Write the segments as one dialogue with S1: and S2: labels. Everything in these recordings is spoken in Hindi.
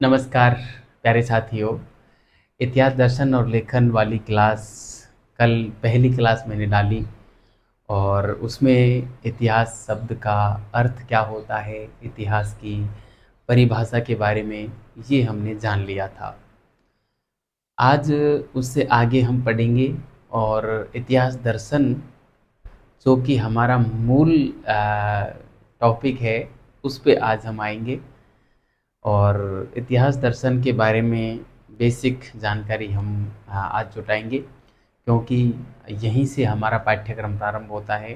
S1: नमस्कार प्यारे साथियों। इतिहास दर्शन और लेखन वाली क्लास कल पहली क्लास मैंने डाली और उसमें इतिहास शब्द का अर्थ क्या होता है, इतिहास की परिभाषा के बारे में ये हमने जान लिया था। आज उससे आगे हम पढ़ेंगे और इतिहास दर्शन जो कि हमारा मूल टॉपिक है उस पे आज हम आएंगे और इतिहास दर्शन के बारे में बेसिक जानकारी हम आज जुटाएंगे, क्योंकि यहीं से हमारा पाठ्यक्रम प्रारंभ होता है।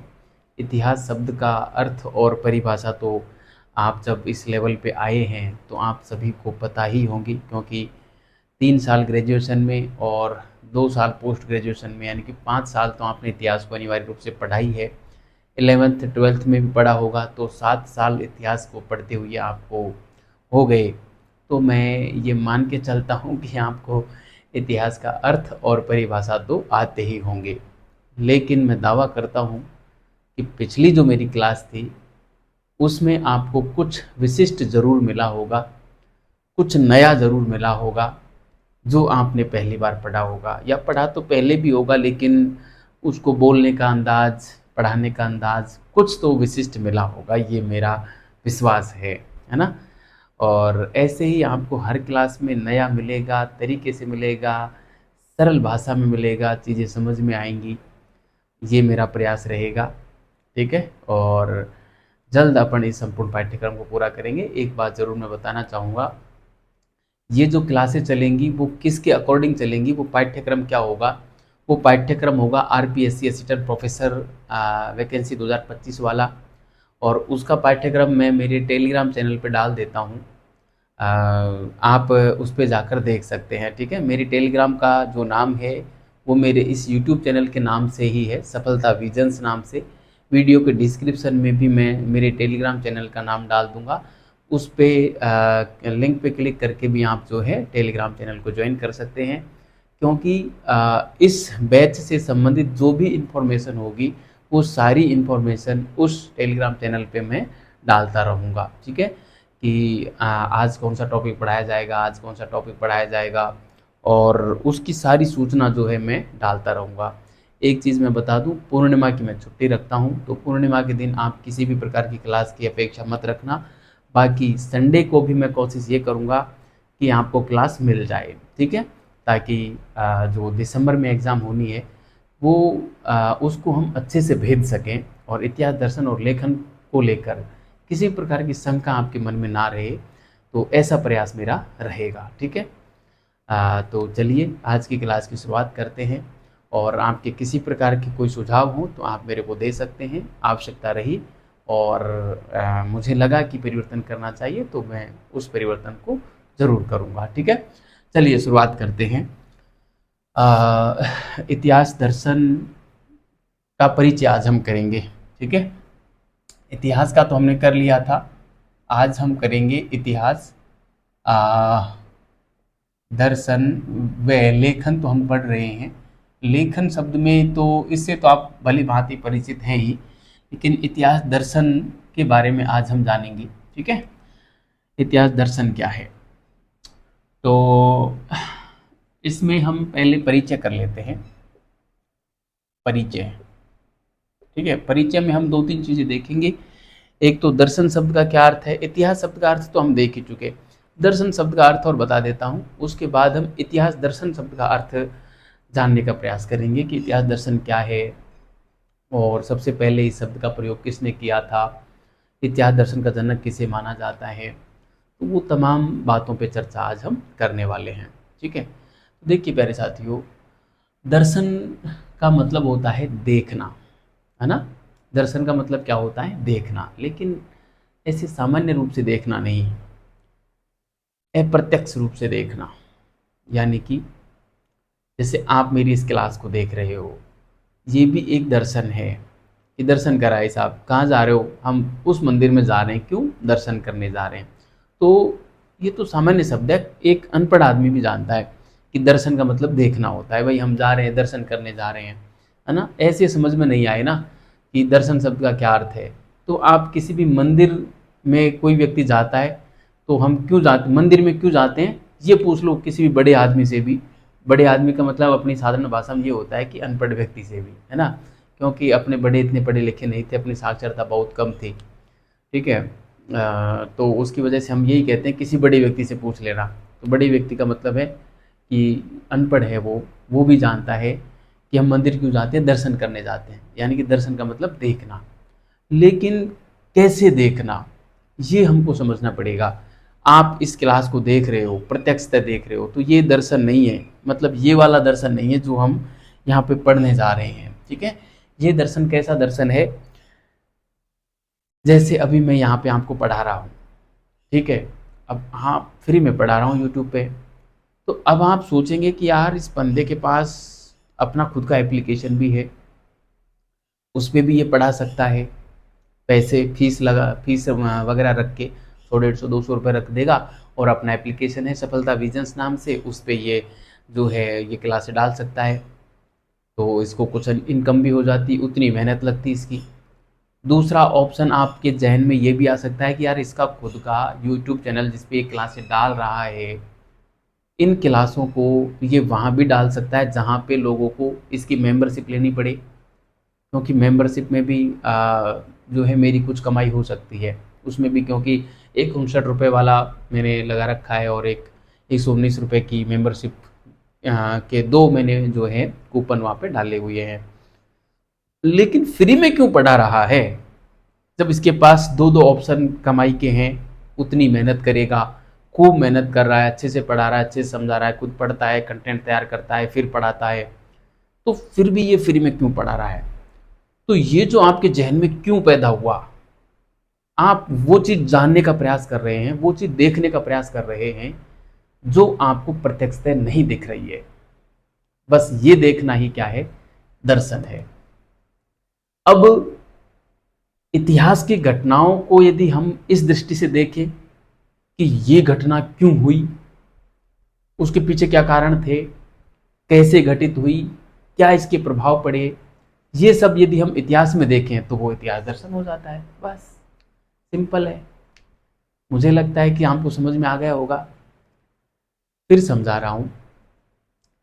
S1: इतिहास शब्द का अर्थ और परिभाषा तो आप जब इस लेवल पे आए हैं तो आप सभी को पता ही होगी, क्योंकि 3 साल ग्रेजुएशन में और 2 साल पोस्ट ग्रेजुएशन में, यानी कि 5 साल तो आपने इतिहास को अनिवार्य रूप से पढ़ा ही है। 11th 12th में भी पढ़ा होगा, तो 7 साल इतिहास को पढ़ते हुए आपको हो गए। तो मैं ये मान के चलता हूँ कि आपको इतिहास का अर्थ और परिभाषा तो आते ही होंगे। लेकिन मैं दावा करता हूँ कि पिछली जो मेरी क्लास थी उसमें आपको कुछ विशिष्ट ज़रूर मिला होगा, कुछ नया ज़रूर मिला होगा जो आपने पहली बार पढ़ा होगा, या पढ़ा तो पहले भी होगा लेकिन उसको बोलने का अंदाज, पढ़ाने का अंदाज कुछ तो विशिष्ट मिला होगा, ये मेरा विश्वास है ना। और ऐसे ही आपको हर क्लास में नया मिलेगा, तरीके से मिलेगा, सरल भाषा में मिलेगा, चीज़ें समझ में आएंगी, ये मेरा प्रयास रहेगा। ठीक है, और जल्द अपन इस संपूर्ण पाठ्यक्रम को पूरा करेंगे। एक बात ज़रूर मैं बताना चाहूँगा, ये जो क्लासें चलेंगी वो किसके अकॉर्डिंग चलेंगी, वो पाठ्यक्रम क्या होगा, वो पाठ्यक्रम होगा आरपीएससी असिस्टेंट प्रोफेसर वैकेंसी 2025 वाला। और उसका पाठ्यक्रम मैं मेरे टेलीग्राम चैनल पे डाल देता हूँ, आप उस पे जाकर देख सकते हैं। ठीक है, मेरी टेलीग्राम का जो नाम है वो मेरे इस यूट्यूब चैनल के नाम से ही है, सफलता विजन्स नाम से। वीडियो के डिस्क्रिप्शन में भी मैं मेरे टेलीग्राम चैनल का नाम डाल दूंगा, उस पे लिंक पे क्लिक करके भी आप जो है टेलीग्राम चैनल को ज्वाइन कर सकते हैं। क्योंकि इस बैच से संबंधित जो भी इन्फॉर्मेशन होगी वो सारी इन्फॉर्मेशन उस टेलीग्राम चैनल पे मैं डालता रहूँगा। ठीक है, कि आज कौन सा टॉपिक पढ़ाया जाएगा, आज कौन सा टॉपिक पढ़ाया जाएगा, और उसकी सारी सूचना जो है मैं डालता रहूँगा। एक चीज़ मैं बता दूँ, पूर्णिमा की मैं छुट्टी रखता हूँ, तो पूर्णिमा के दिन आप किसी भी प्रकार की क्लास की अपेक्षा मत रखना। बाकी संडे को भी मैं कोशिश ये करूँगा कि आपको क्लास मिल जाए। ठीक है, ताकि जो दिसंबर में एग्ज़ाम होनी है वो उसको हम अच्छे से भेज सकें, और इतिहास दर्शन और लेखन को लेकर किसी प्रकार की शंका आपके मन में ना रहे, तो ऐसा प्रयास मेरा रहेगा। ठीक है, तो चलिए आज की क्लास की शुरुआत करते हैं। और आपके किसी प्रकार के कोई सुझाव हो तो आप मेरे को दे सकते हैं, आवश्यकता रही और मुझे लगा कि परिवर्तन करना चाहिए तो मैं उस परिवर्तन को ज़रूर करूँगा। ठीक है, चलिए शुरुआत करते हैं। इतिहास दर्शन का परिचय आज हम करेंगे। ठीक है, इतिहास का तो हमने कर लिया था, आज हम करेंगे इतिहास दर्शन व लेखन। तो हम पढ़ रहे हैं लेखन शब्द में, तो इससे तो आप भली भांति परिचित हैं ही, लेकिन इतिहास दर्शन के बारे में आज हम जानेंगे। ठीक है, इतिहास दर्शन क्या है, तो इसमें हम पहले परिचय कर लेते हैं। परिचय, ठीक है, परिचय में हम 2-3 चीज़ें देखेंगे। एक तो दर्शन शब्द का क्या अर्थ है, इतिहास शब्द का अर्थ तो हम देख ही चुके, दर्शन शब्द का अर्थ और बता देता हूँ। उसके बाद हम इतिहास दर्शन शब्द का अर्थ जानने का प्रयास करेंगे कि इतिहास दर्शन क्या है, और सबसे पहले इस शब्द का प्रयोग किसने किया था, इतिहास दर्शन का जनक किसे माना जाता है, तो वो तमाम बातों पे चर्चा आज हम करने वाले हैं। ठीक है, तो देखिए प्यारे साथियों, दर्शन का मतलब होता है देखना, है ना। दर्शन का मतलब क्या होता है, देखना, लेकिन ऐसे सामान्य रूप से देखना नहीं, अप्रत्यक्ष रूप से देखना। यानी कि जैसे आप मेरी इस क्लास को देख रहे हो, ये भी एक दर्शन है। ये दर्शन कराए साहब, कहाँ जा रहे हो, हम उस मंदिर में जा रहे हैं, क्यों, दर्शन करने जा रहे हैं। तो ये तो सामान्य शब्द है, एक अनपढ़ आदमी भी जानता है कि दर्शन का मतलब देखना होता है, भाई हम जा रहे हैं, दर्शन करने जा रहे हैं, है ना। ऐसे समझ में नहीं आए ना कि दर्शन शब्द का क्या अर्थ है। तो आप किसी भी मंदिर में कोई व्यक्ति जाता है तो हम क्यों जाते, मंदिर में क्यों जाते हैं, ये पूछ लो किसी भी बड़े आदमी से भी। बड़े आदमी का मतलब अपनी साधारण भाषा में ये होता है कि अनपढ़ व्यक्ति से भी, है ना, क्योंकि अपने बड़े इतने पढ़े लिखे नहीं थे, अपनी साक्षरता बहुत कम थी, ठीक है। तो उसकी वजह से हम यही कहते हैं किसी बड़े व्यक्ति से पूछ लेना। तो बड़े व्यक्ति का मतलब है कि अनपढ़ है वो भी जानता है कि हम मंदिर क्यों जाते हैं, दर्शन करने जाते हैं, यानी कि दर्शन का मतलब देखना। लेकिन कैसे देखना, ये हमको समझना पड़ेगा। आप इस क्लास को देख रहे हो, प्रत्यक्षतः देख रहे हो, तो ये दर्शन नहीं है, मतलब ये वाला दर्शन नहीं है जो हम यहाँ पे पढ़ने जा रहे हैं, ठीक है। ये दर्शन कैसा दर्शन है, जैसे अभी मैं यहाँ पे आपको पढ़ा रहा हूँ, ठीक है। अब हाँ, फ्री में पढ़ा रहा हूँ यूट्यूब पे। तो अब आप सोचेंगे कि यार इस बंदे के पास अपना खुद का एप्लीकेशन भी है, उस पे भी ये पढ़ा सकता है, पैसे फीस वगैरह रख के 100 150 200 रुपये रख देगा, और अपना एप्लीकेशन है सफलता विजन्स नाम से, उस पे ये जो है ये क्लासे डाल सकता है। तो इसको कुछ इनकम भी हो जाती, उतनी मेहनत लगती इसकी। दूसरा ऑप्शन आपके जहन में ये भी आ सकता है कि यार इसका खुद का यूट्यूब चैनल जिस पे ये क्लासें डाल रहा है, इन क्लासों को ये वहाँ भी डाल सकता है जहाँ पे लोगों को इसकी मेंबरशिप लेनी पड़े, क्योंकि मेंबरशिप में भी जो है मेरी कुछ कमाई हो सकती है उसमें भी, क्योंकि एक 59 रुपये वाला मैंने लगा रखा है और एक 119 रुपये की मेंबरशिप के दो मैंने जो है कूपन वहाँ पे डाले हुए हैं। लेकिन फ्री में क्यों पढ़ा रहा है, जब इसके पास दो दो ऑप्शन कमाई के हैं, उतनी मेहनत करेगा, खूब मेहनत कर रहा है, अच्छे से पढ़ा रहा है, अच्छे से समझा रहा है, खुद पढ़ता है, कंटेंट तैयार करता है, फिर पढ़ाता है, तो फिर भी ये फ्री में क्यों पढ़ा रहा है। तो ये जो आपके जहन में क्यों पैदा हुआ, आप वो चीज़ जानने का प्रयास कर रहे हैं, वो चीज़ देखने का प्रयास कर रहे हैं जो आपको प्रत्यक्षतः नहीं दिख रही है। बस ये देखना ही क्या है, दर्शन है। अब इतिहास की घटनाओं को यदि हम इस दृष्टि से देखें कि ये घटना क्यों हुई, उसके पीछे क्या कारण थे, कैसे घटित हुई, क्या इसके प्रभाव पड़े, ये सब यदि हम इतिहास में देखें तो वो इतिहास दर्शन हो जाता है। बस सिंपल है। मुझे लगता है कि आपको समझ में आ गया होगा। फिर समझा रहा हूँ,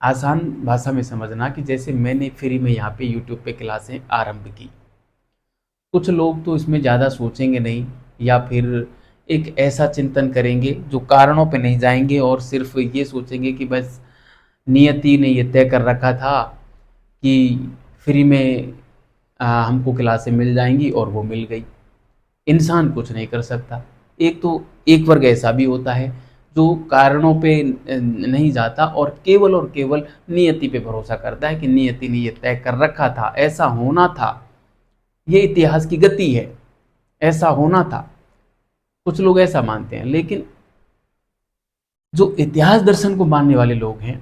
S1: आसान भाषा में समझना कि जैसे मैंने फ्री में यहाँ पे यूट्यूब पे क्लासें आरंभ की, कुछ लोग तो इसमें ज़्यादा सोचेंगे नहीं, या फिर एक ऐसा चिंतन करेंगे जो कारणों पे नहीं जाएंगे और सिर्फ ये सोचेंगे कि बस नियति ने ये तय कर रखा था कि फ्री में हमको क्लासें मिल जाएंगी, और वो मिल गई। इंसान कुछ नहीं कर सकता। एक तो एक वर्ग ऐसा भी होता है जो कारणों पे नहीं जाता और केवल नियति पे भरोसा करता है कि नियति ने ये तय कर रखा था, ऐसा होना था, ये इतिहास की गति है, ऐसा होना था। कुछ लोग ऐसा मानते हैं। लेकिन जो इतिहास दर्शन को मानने वाले लोग हैं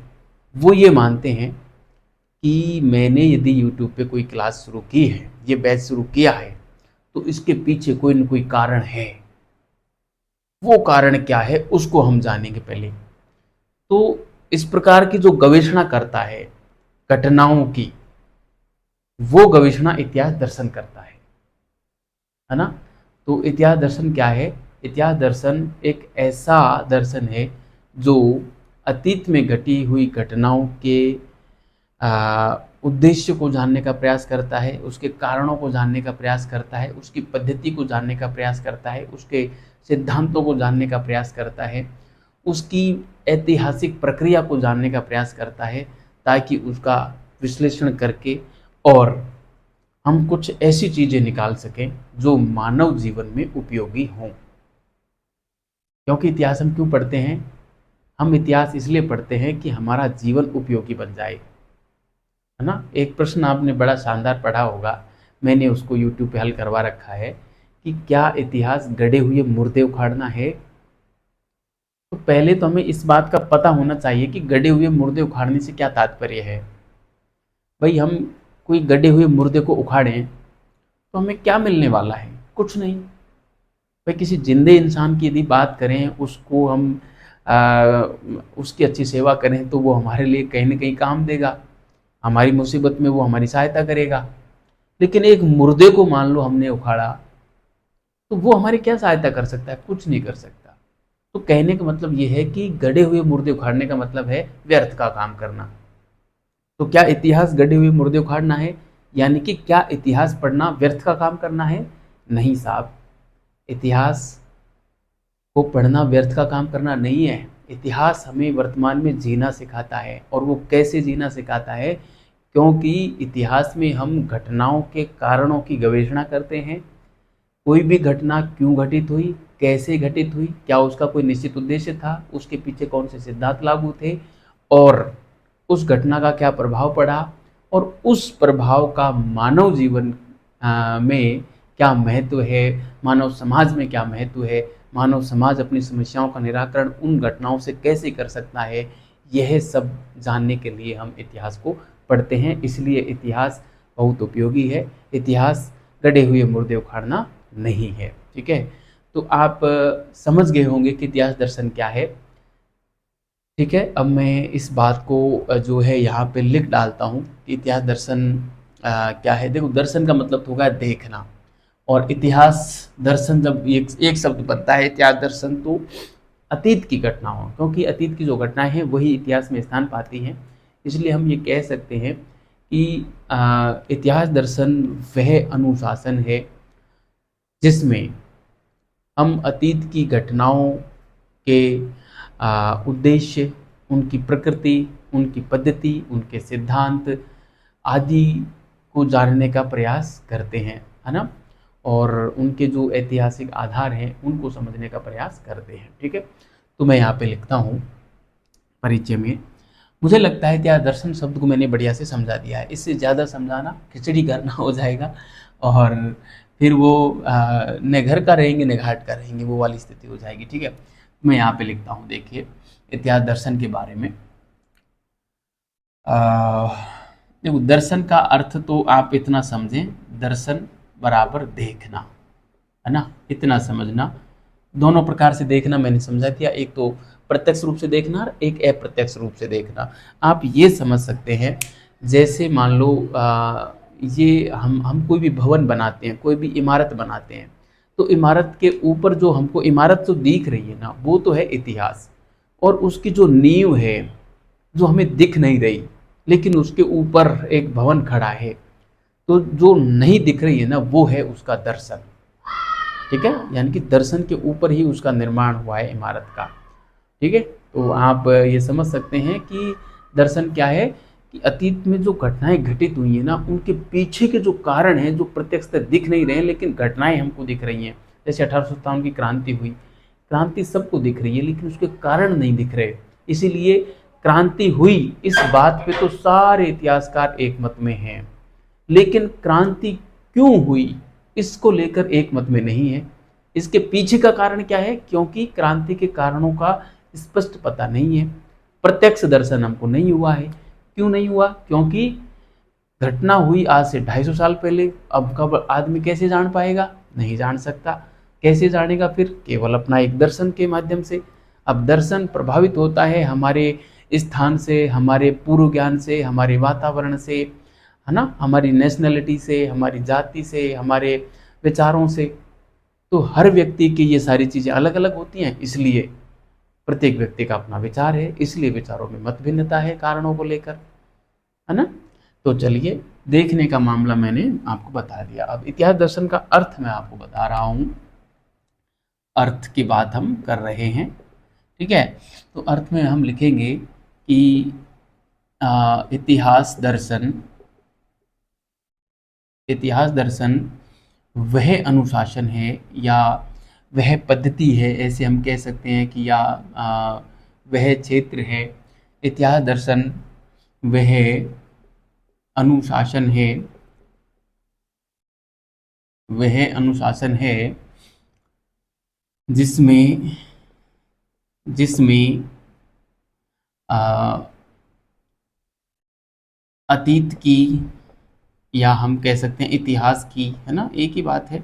S1: वो ये मानते हैं कि मैंने यदि यूट्यूब पे कोई क्लास शुरू की है, ये बैच शुरू किया है, तो इसके पीछे कोई न कोई कारण है। वो कारण क्या है उसको हम जानेंगे पहले। तो इस प्रकार की जो गवेषणा करता है घटनाओं की, वो गवेषणा इतिहास दर्शन करता है ना। तो इतिहास दर्शन क्या है, इतिहास दर्शन एक ऐसा दर्शन है जो अतीत में घटी हुई घटनाओं के उद्देश्य को जानने का प्रयास करता है, उसके कारणों को जानने का प्रयास करता है, उसकी पद्धति को जानने का प्रयास करता है, उसके सिद्धांतों को जानने का प्रयास करता है, उसकी ऐतिहासिक प्रक्रिया को जानने का प्रयास करता है, ताकि उसका विश्लेषण करके और हम कुछ ऐसी चीज़ें निकाल सकें जो मानव जीवन में उपयोगी हों। क्योंकि इतिहास हम क्यों पढ़ते हैं, हम इतिहास इसलिए पढ़ते हैं कि हमारा जीवन उपयोगी बन जाए, है ना। एक प्रश्न आपने बड़ा शानदार पढ़ा होगा, मैंने उसको यूट्यूब पे हल करवा रखा है कि क्या इतिहास गड़े हुए मुर्दे उखाड़ना है। तो पहले तो हमें इस बात का पता होना चाहिए कि गड़े हुए मुर्दे उखाड़ने से क्या तात्पर्य है। भाई हम कोई गड़े हुए मुर्दे को उखाड़ें तो हमें क्या मिलने वाला है, कुछ नहीं। भाई किसी जिंदे इंसान की यदि बात करें, उसको हम उसकी अच्छी सेवा करें तो वो हमारे लिए कहीं ना कहीं काम देगा, हमारी मुसीबत में वो हमारी सहायता करेगा। लेकिन एक मुर्दे को मान लो हमने उखाड़ा, तो वो हमारी क्या सहायता कर सकता है, कुछ नहीं कर सकता। तो कहने का मतलब ये है कि गड़े हुए मुर्दे उखाड़ने का मतलब है व्यर्थ का काम करना। तो क्या इतिहास गड़े हुए मुर्दे उखाड़ना है? यानी कि क्या इतिहास पढ़ना व्यर्थ का काम करना है? नहीं साहब, इतिहास को पढ़ना व्यर्थ का काम करना नहीं है। इतिहास हमें वर्तमान में जीना सिखाता है, और वो कैसे जीना सिखाता है? क्योंकि इतिहास में हम घटनाओं के कारणों की गवेषणा करते हैं। कोई भी घटना क्यों घटित हुई, कैसे घटित हुई, क्या उसका कोई निश्चित उद्देश्य था, उसके पीछे कौन से सिद्धांत लागू थे, और उस घटना का क्या प्रभाव पड़ा, और उस प्रभाव का मानव जीवन में क्या महत्व है, मानव समाज में क्या महत्व है, मानव समाज अपनी समस्याओं का निराकरण उन घटनाओं से कैसे कर सकता है, यह सब जानने के लिए हम इतिहास को पढ़ते हैं। इसलिए इतिहास बहुत उपयोगी है। इतिहास गड़े हुए मुर्दे उखाड़ना नहीं है। ठीक है, तो आप समझ गए होंगे कि इतिहास दर्शन क्या है। ठीक है, अब मैं इस बात को जो है यहाँ पे लिख डालता हूँ कि इतिहास दर्शन क्या है। देखो, दर्शन का मतलब होगा देखना, और इतिहास दर्शन जब एक शब्द बनता है इतिहास दर्शन, तो अतीत की घटनाओं, क्योंकि अतीत की जो घटनाएं हैं वही इतिहास में स्थान पाती हैं, इसलिए हम ये कह सकते हैं कि इतिहास दर्शन वह अनुशासन है जिसमें हम अतीत की घटनाओं के उद्देश्य, उनकी प्रकृति, उनकी पद्धति, उनके सिद्धांत आदि को जानने का प्रयास करते हैं, है ना? और उनके जो ऐतिहासिक आधार हैं उनको समझने का प्रयास करते हैं। ठीक है, तो मैं यहाँ पे लिखता हूँ परिचय में, मुझे लगता है इतिहास दर्शन शब्द को मैंने बढ़िया से समझा दिया है। इससे ज़्यादा समझाना खिचड़ी करना हो जाएगा, और फिर वो न घर का रहेंगे न घाट का रहेंगे, वो वाली स्थिति हो जाएगी। ठीक है, मैं यहाँ पे लिखता हूँ, देखिए इतिहास दर्शन के बारे में। देखो, दर्शन का अर्थ तो आप इतना समझें, दर्शन बराबर देखना, है ना? इतना समझना। दोनों प्रकार से देखना मैंने समझा दिया, एक तो प्रत्यक्ष रूप से देखना और एक अप्रत्यक्ष रूप से देखना। आप ये समझ सकते हैं, जैसे मान लो ये हम कोई भी भवन बनाते हैं, कोई भी इमारत बनाते हैं, तो इमारत के ऊपर जो हमको इमारत तो दिख रही है ना, वो तो है इतिहास, और उसकी जो नींव है जो हमें दिख नहीं रही, लेकिन उसके ऊपर एक भवन खड़ा है, तो जो नहीं दिख रही है ना, वो है उसका दर्शन। ठीक है, यानी कि दर्शन के ऊपर ही उसका निर्माण हुआ है इमारत का। ठीक है, तो आप ये समझ सकते हैं कि दर्शन क्या है, कि अतीत में जो घटनाएं घटित हुई है ना, उनके पीछे के जो कारण हैं, जो प्रत्यक्षतः दिख नहीं रहे हैं लेकिन घटनाएं हमको दिख रही हैं। जैसे 1857 की क्रांति हुई, क्रांति सबको दिख रही है लेकिन उसके कारण नहीं दिख रहे, इसीलिए क्रांति हुई, इस बात पे तो सारे इतिहासकार एक मत में हैं। लेकिन क्रांति क्यों हुई, इसको लेकर एक मत में नहीं है। इसके पीछे का कारण क्या है? क्योंकि क्रांति के कारणों का स्पष्ट पता नहीं है, प्रत्यक्ष दर्शन हमको नहीं हुआ है। क्यों नहीं हुआ? क्योंकि घटना हुई आज से 250 साल पहले, अब कब आदमी कैसे जान पाएगा? नहीं जान सकता। कैसे जानेगा फिर? केवल अपना एक दर्शन के माध्यम से। अब दर्शन प्रभावित होता है हमारे स्थान से, हमारे पूर्व ज्ञान से, हमारे वातावरण से, है ना, हमारी नेशनलिटी से, हमारी जाति से, हमारे विचारों से। तो हर व्यक्ति की ये सारी चीज़ें अलग अलग होती हैं, इसलिए प्रत्येक व्यक्ति का अपना विचार है, इसलिए विचारों में मत भिन्नता है कारणों को लेकर, है ना? तो चलिए, देखने का मामला मैंने आपको बता दिया। अब इतिहास दर्शन का अर्थ मैं आपको बता रहा हूँ, अर्थ की बात हम कर रहे हैं। ठीक है, तो अर्थ में हम लिखेंगे कि इतिहास दर्शन, इतिहास दर्शन वह अनुशासन है या वह पद्धति है, ऐसे हम कह सकते हैं कि, या वह क्षेत्र है। इतिहास दर्शन वह अनुशासन है, वह अनुशासन है जिसमें जिसमें अतीत की, या हम कह सकते हैं इतिहास की, है ना, एक ही बात है,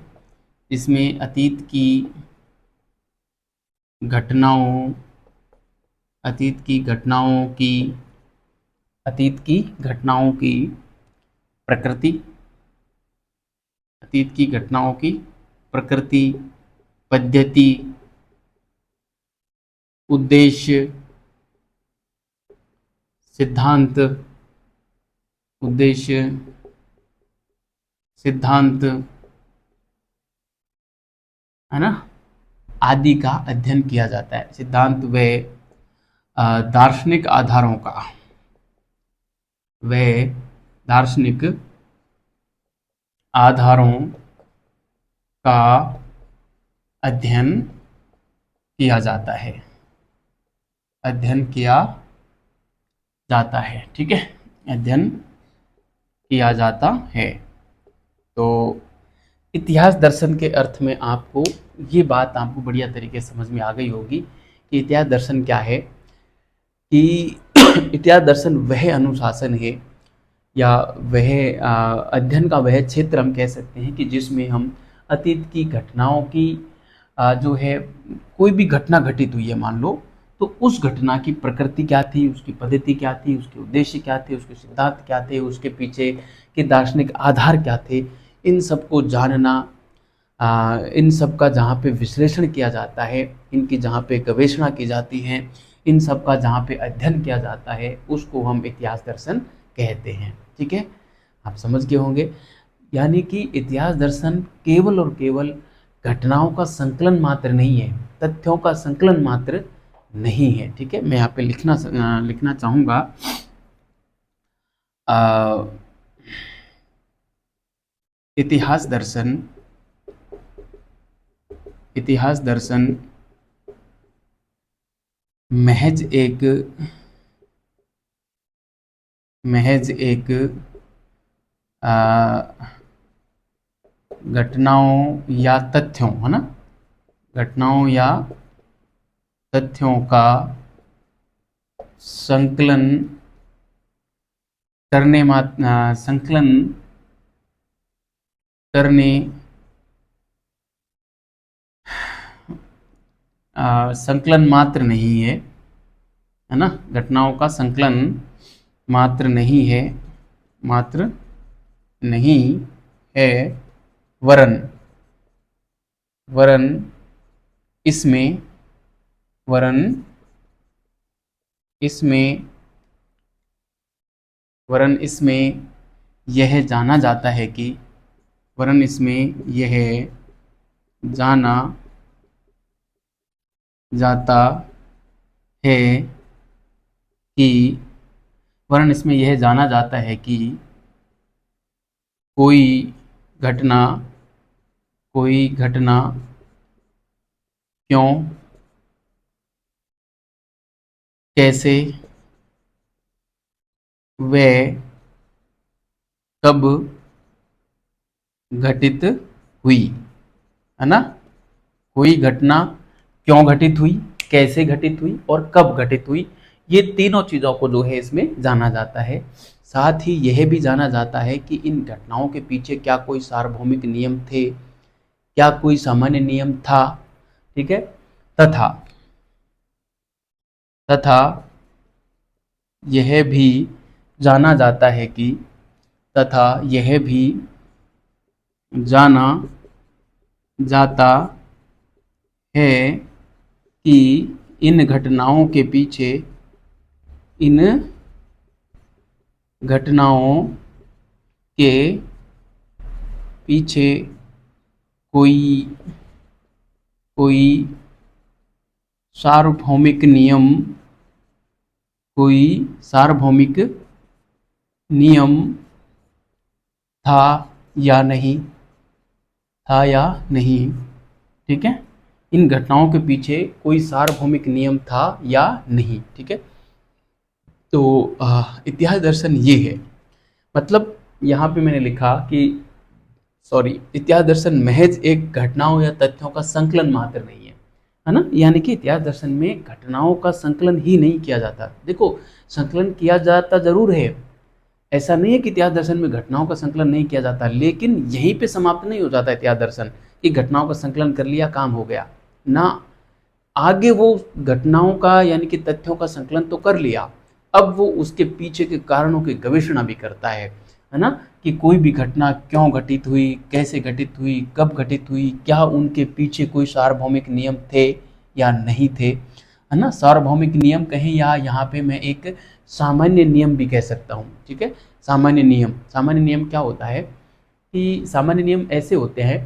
S1: जिसमें अतीत की घटनाओं, अतीत की घटनाओं की, अतीत की घटनाओं की प्रकृति, अतीत की घटनाओं की प्रकृति, पद्धति उद्देश्य, सिद्धांत, उद्देश्य, सिद्धांत, है ना, आदि का अध्ययन किया जाता है। सिद्धांत व दार्शनिक आधारों का, व दार्शनिक आधारों का अध्ययन किया जाता है, अध्ययन किया जाता है। ठीक है, अध्ययन किया जाता है। तो इतिहास दर्शन के अर्थ में आपको ये बात आपको बढ़िया तरीके से समझ में आ गई होगी कि इतिहास दर्शन क्या है। कि इतिहास दर्शन वह अनुशासन है या वह अध्ययन का वह क्षेत्र हम कह सकते हैं कि जिसमें हम अतीत की घटनाओं की जो है कोई भी घटना घटित हुई है मान लो, तो उस घटना की प्रकृति क्या थी, उसकी पद्धति क्या थी, उसके उद्देश्य क्या थे, उसके सिद्धांत क्या थे, उसके पीछे के दार्शनिक आधार क्या थे, इन सबको जानना, इन सब का जहाँ पे विश्लेषण किया जाता है, इनकी जहाँ पे गवेषणा की जाती है, इन सब का जहाँ पे अध्ययन किया जाता है, उसको हम इतिहास दर्शन कहते हैं। ठीक है, आप समझ गए होंगे। यानी कि इतिहास दर्शन केवल और केवल घटनाओं का संकलन मात्र नहीं है, तथ्यों का संकलन मात्र नहीं है। ठीक है, मैं यहाँ पे लिखना चाहूँगा इतिहास दर्शन, इतिहास दर्शन महज एक घटनाओं या तथ्यों, है ना, घटनाओं या तथ्यों का संकलन करने संकलन मात्र नहीं है, है ना, घटनाओं का संकलन मात्र नहीं है, मात्र नहीं है, वरन इसमें यह जाना जाता है कि वरन इसमें यह जाना जाता है कि वरन इसमें यह जाना जाता है कि कोई घटना क्यों, कैसे, व कब घटित हुई, है ना, कोई घटना क्यों घटित हुई, कैसे घटित हुई और कब घटित हुई, ये तीनों चीज़ों को जो है इसमें जाना जाता है। साथ ही यह भी जाना जाता है कि इन घटनाओं के पीछे क्या कोई सार्वभौमिक नियम थे, क्या कोई सामान्य नियम था। ठीक है, तथा यह भी जाना जाता है कि जाना जाता है कि इन घटनाओं के पीछे कोई सार्वभौमिक नियम था या नहीं। ठीक है, इन घटनाओं के पीछे कोई सार्वभौमिक नियम था या नहीं। ठीक है, तो इतिहास दर्शन ये है। मतलब यहाँ पे मैंने लिखा कि इतिहास दर्शन महज एक घटनाओं या तथ्यों का संकलन मात्र नहीं है ना, यानी कि इतिहास दर्शन में घटनाओं का संकलन ही नहीं किया जाता। देखो, संकलन किया जाता जरूर है, ऐसा नहीं है कि इतिहास दर्शन में घटनाओं का संकलन नहीं किया जाता, लेकिन यहीं पे समाप्त नहीं हो जाता इतिहास दर्शन कि घटनाओं का संकलन कर लिया, काम हो गया ना। आगे वो घटनाओं का यानी कि तथ्यों का संकलन तो कर लिया, अब वो उसके पीछे के कारणों की गवेषणा भी करता है ना, कि कोई भी घटना क्यों घटित हुई, कैसे घटित हुई, कब घटित हुई, क्या उनके पीछे कोई सार्वभौमिक नियम थे या नहीं थे। है ना, सार्वभौमिक नियम कहें या यहाँ पे मैं एक सामान्य नियम भी कह सकता हूँ। ठीक है, सामान्य नियम। सामान्य नियम क्या होता है कि सामान्य नियम ऐसे होते हैं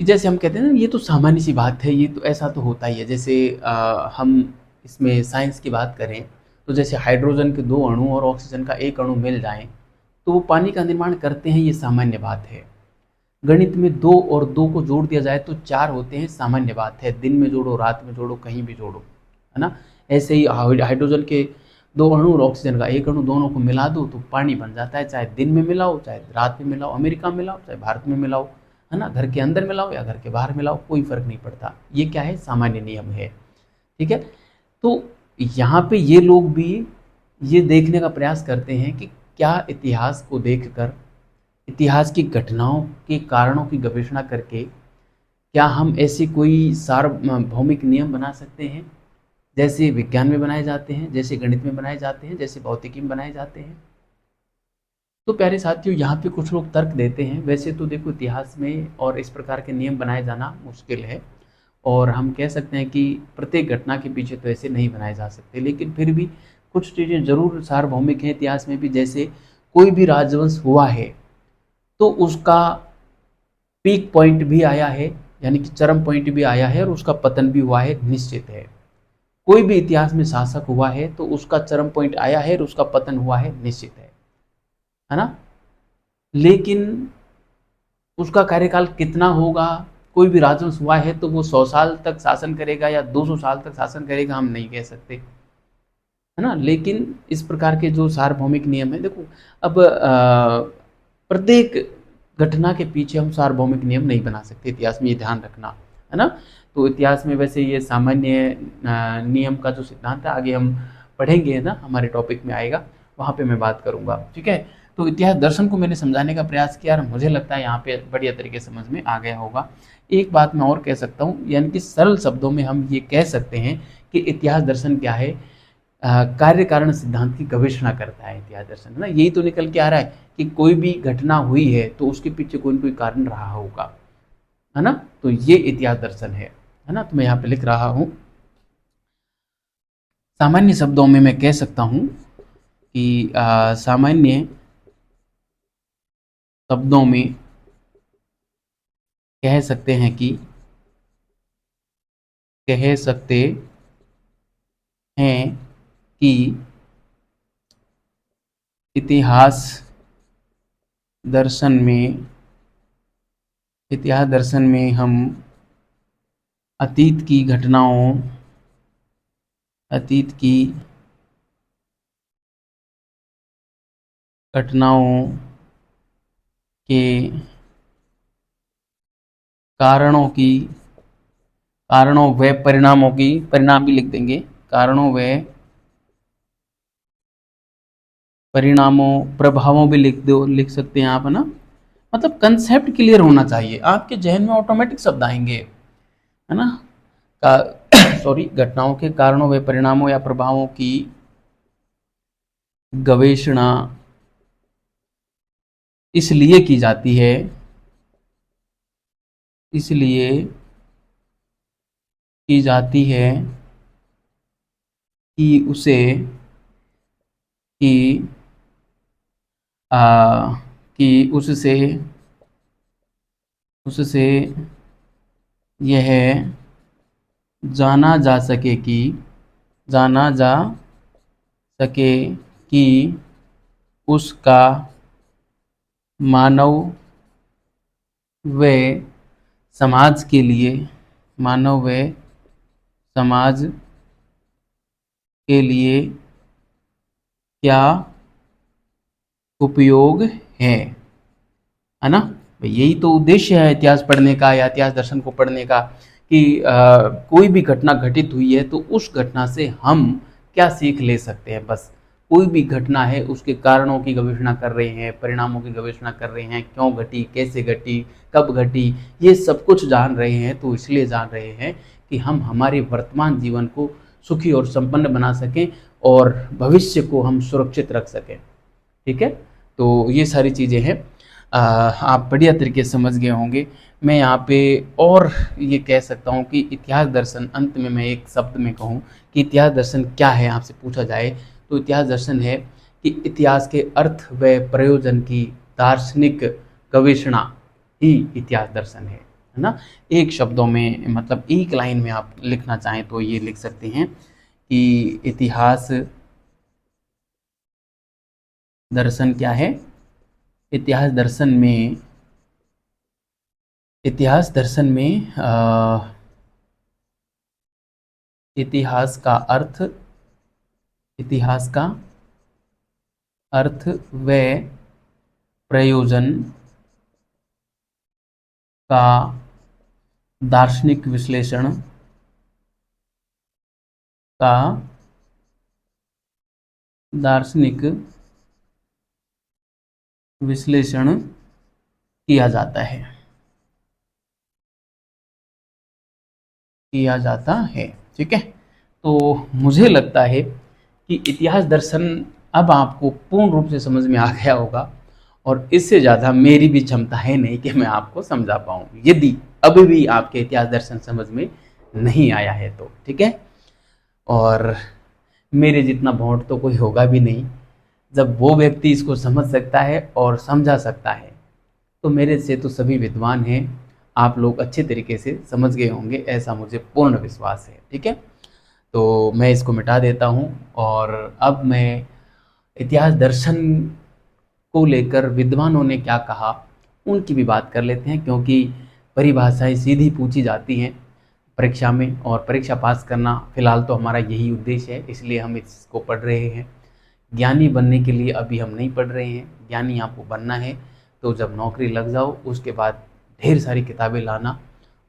S1: कि जैसे हम कहते हैं ना, ये तो सामान्य सी बात है, ये तो ऐसा तो होता ही है। जैसे हम इसमें साइंस की बात करें तो जैसे हाइड्रोजन के 2 अणु और ऑक्सीजन का 1 अणु मिल जाएं तो वो पानी का निर्माण करते हैं, ये सामान्य बात है। गणित में 2 और 2 को जोड़ दिया जाए तो 4 होते हैं, सामान्य बात है। दिन में जोड़ो, रात में जोड़ो, कहीं भी जोड़ो, है ना। ऐसे ही हाइड्रोजन के 2 अणु और ऑक्सीजन का 1 अणु, दोनों को मिला दो तो पानी बन जाता है, चाहे दिन में मिलाओ चाहे रात में मिलाओ, अमेरिका में मिलाओ चाहे भारत में मिलाओ, है ना, घर के अंदर मिलाओ या घर के बाहर मिलाओ, कोई फर्क नहीं पड़ता। ये क्या है, सामान्य नियम है। ठीक है, तो यहाँ पे ये लोग भी ये देखने का प्रयास करते हैं कि क्या इतिहास को देखकर, इतिहास की घटनाओं के कारणों की गवेषणा करके क्या हम ऐसे कोई सार्वभौमिक नियम बना सकते हैं जैसे विज्ञान में बनाए जाते हैं, जैसे गणित में बनाए जाते हैं, जैसे भौतिकी में बनाए जाते हैं। तो प्यारे साथियों, यहाँ पे कुछ लोग तर्क देते हैं। वैसे तो देखो, इतिहास में और इस प्रकार के नियम बनाए जाना मुश्किल है, और हम कह सकते हैं कि प्रत्येक घटना के पीछे तो ऐसे नहीं बनाए जा सकते, लेकिन फिर भी कुछ चीज़ें जरूर सार्वभौमिक हैं इतिहास में भी। जैसे कोई भी राजवंश हुआ है तो उसका पीक पॉइंट भी आया है, यानी कि चरम पॉइंट भी आया है, और उसका पतन भी हुआ है, निश्चित है। कोई भी इतिहास में शासक हुआ है तो उसका चरम पॉइंट आया है और उसका पतन हुआ है, निश्चित है ना। लेकिन उसका कार्यकाल कितना होगा, कोई भी राजवंश हुआ है तो वो 100 साल तक शासन करेगा या 200 साल तक शासन करेगा, हम नहीं कह सकते, है ना। लेकिन इस प्रकार के जो सार्वभौमिक नियम है, देखो अब प्रत्येक घटना के पीछे हम सार्वभौमिक नियम नहीं बना सकते इतिहास में, ये ध्यान रखना, है ना। तो इतिहास में वैसे ये सामान्य नियम का जो सिद्धांत है, आगे हम पढ़ेंगे, है ना, हमारे टॉपिक में आएगा, वहाँ पे मैं बात करूँगा। ठीक है, तो इतिहास दर्शन को मैंने समझाने का प्रयास किया और मुझे लगता है यहाँ पे बढ़िया तरीके से समझ में आ गया होगा। एक बात मैं और कह सकता हूँ, यानी कि सरल शब्दों में हम ये कह सकते हैं कि इतिहास दर्शन क्या है, कार्य कारण सिद्धांत की गवेषणा करता है इतिहास दर्शन, है ना। यही तो निकल के आ रहा है कि कोई भी घटना हुई है तो उसके पीछे कोई न कोई कारण रहा होगा, है ना। तो ये इतिहास दर्शन है ना। तो मैं यहाँ पे लिख रहा हूँ, सामान्य शब्दों में मैं कह सकता हूँ कि सामान्य शब्दों में कह सकते हैं कि कह सकते हैं कि इतिहास दर्शन में हम अतीत की घटनाओं के कारणों व परिणामों की, परिणाम भी लिख देंगे, कारणों व परिणामों, प्रभावों भी लिख सकते हैं आप, है ना। मतलब कंसेप्ट क्लियर होना चाहिए, आपके जहन में ऑटोमेटिक शब्द आएंगे, है ना। सॉरी, घटनाओं के कारणों व परिणामों या प्रभावों की गवेषणा इसलिए की जाती है कि उसे कि उससे यह जाना जा सके कि उसका मानव व समाज के लिए क्या उपयोग है ना। यही तो उद्देश्य है इतिहास पढ़ने का या इतिहास दर्शन को पढ़ने का, कि कोई भी घटना घटित हुई है तो उस घटना से हम क्या सीख ले सकते हैं। बस कोई भी घटना है उसके कारणों की गवेषणा कर रहे हैं, परिणामों की गवेषणा कर रहे हैं, क्यों घटी, कैसे घटी, कब घटी, ये सब कुछ जान रहे हैं। तो इसलिए जान रहे हैं कि हम हमारे वर्तमान जीवन को सुखी और संपन्न बना सकें और भविष्य को हम सुरक्षित रख सकें। ठीक है, तो ये सारी चीज़ें हैं, आप बढ़िया तरीके से समझ गए होंगे। मैं यहाँ पे और ये कह सकता हूँ कि इतिहास दर्शन, अंत में मैं एक शब्द में कहूँ कि इतिहास दर्शन क्या है, आपसे पूछा जाए तो इतिहास दर्शन है कि इतिहास के अर्थ व प्रयोजन की दार्शनिक गवेषणा ही इतिहास दर्शन है ना। एक शब्दों में, मतलब एक लाइन में आप लिखना चाहें तो ये लिख सकते हैं कि इतिहास दर्शन क्या है। इतिहास दर्शन में, इतिहास दर्शन में इतिहास का अर्थ, इतिहास का अर्थ व प्रयोजन का दार्शनिक विश्लेषण का दार्शनिक विश्लेषण किया जाता है, किया जाता है। ठीक है, तो मुझे लगता है कि इतिहास दर्शन अब आपको पूर्ण रूप से समझ में आ गया होगा, और इससे ज़्यादा मेरी भी क्षमता है नहीं कि मैं आपको समझा पाऊँ, यदि अभी भी आपके इतिहास दर्शन समझ में नहीं आया है तो। ठीक है, और मेरे जितना भोंट तो कोई होगा भी नहीं। जब वो व्यक्ति इसको समझ सकता है और समझा सकता है, तो मेरे से तो सभी विद्वान हैं। आप लोग अच्छे तरीके से समझ गए होंगे, ऐसा मुझे पूर्ण विश्वास है। ठीक है, तो मैं इसको मिटा देता हूँ, और अब मैं इतिहास दर्शन को लेकर विद्वानों ने क्या कहा उनकी भी बात कर लेते हैं, क्योंकि परिभाषाएं सीधी पूछी जाती हैं परीक्षा में, और परीक्षा पास करना फिलहाल तो हमारा यही उद्देश्य है, इसलिए हम इसको पढ़ रहे हैं। ज्ञानी बनने के लिए अभी हम नहीं पढ़ रहे हैं। ज्ञानी आपको बनना है तो जब नौकरी लग जाओ उसके बाद ढेर सारी किताबें लाना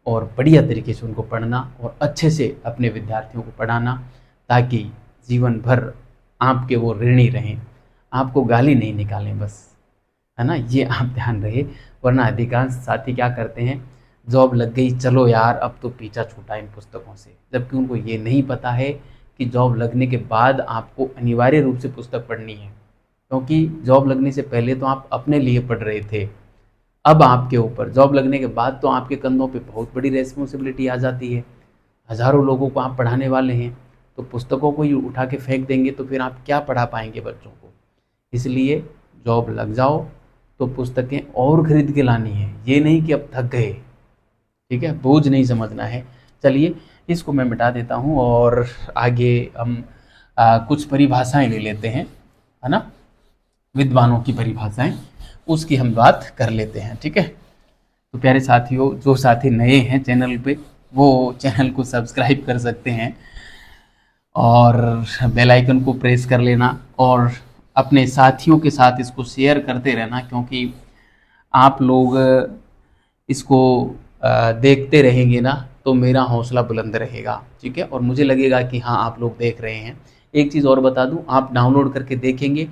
S1: और बढ़िया तरीके से उनको पढ़ना और अच्छे से अपने विद्यार्थियों को पढ़ाना, ताकि जीवन भर आपके वो ऋणी रहें, आपको गाली नहीं निकालें बस, है ना, ये आप ध्यान रहे। वरना अधिकांश साथी क्या करते हैं, जॉब लग गई चलो यार अब तो पीछा छूटा इन पुस्तकों से, जबकि उनको ये नहीं पता है कि जॉब लगने के बाद आपको अनिवार्य रूप से पुस्तक पढ़नी है, क्योंकि जॉब लगने से पहले तो आप अपने लिए पढ़ रहे थे। अब आपके ऊपर जॉब लगने के बाद तो आपके कंधों पे बहुत बड़ी रेस्पॉन्सिबिलिटी आ जाती है, हज़ारों लोगों को आप पढ़ाने वाले हैं, तो पुस्तकों को ही उठा के फेंक देंगे तो फिर आप क्या पढ़ा पाएंगे बच्चों को। इसलिए जॉब लग जाओ तो पुस्तकें और खरीद के लानी है, ये नहीं कि अब थक गए। ठीक है, बोझ नहीं समझना है। चलिए इसको मैं मिटा देता हूँ, और आगे हम कुछ परिभाषाएं ले लेते हैं, है ना, विद्वानों की परिभाषाएं, उसकी हम बात कर लेते हैं। ठीक है, तो प्यारे साथियों, जो साथी नए हैं चैनल पे वो चैनल को सब्सक्राइब कर सकते हैं, और बेल आइकन को प्रेस कर लेना, और अपने साथियों के साथ इसको शेयर करते रहना, क्योंकि आप लोग इसको देखते रहेंगे ना तो मेरा हौसला बुलंद रहेगा। ठीक है, और मुझे लगेगा कि हाँ आप लोग देख रहे हैं। एक चीज़ और बता दूं, आप डाउनलोड करके देखेंगे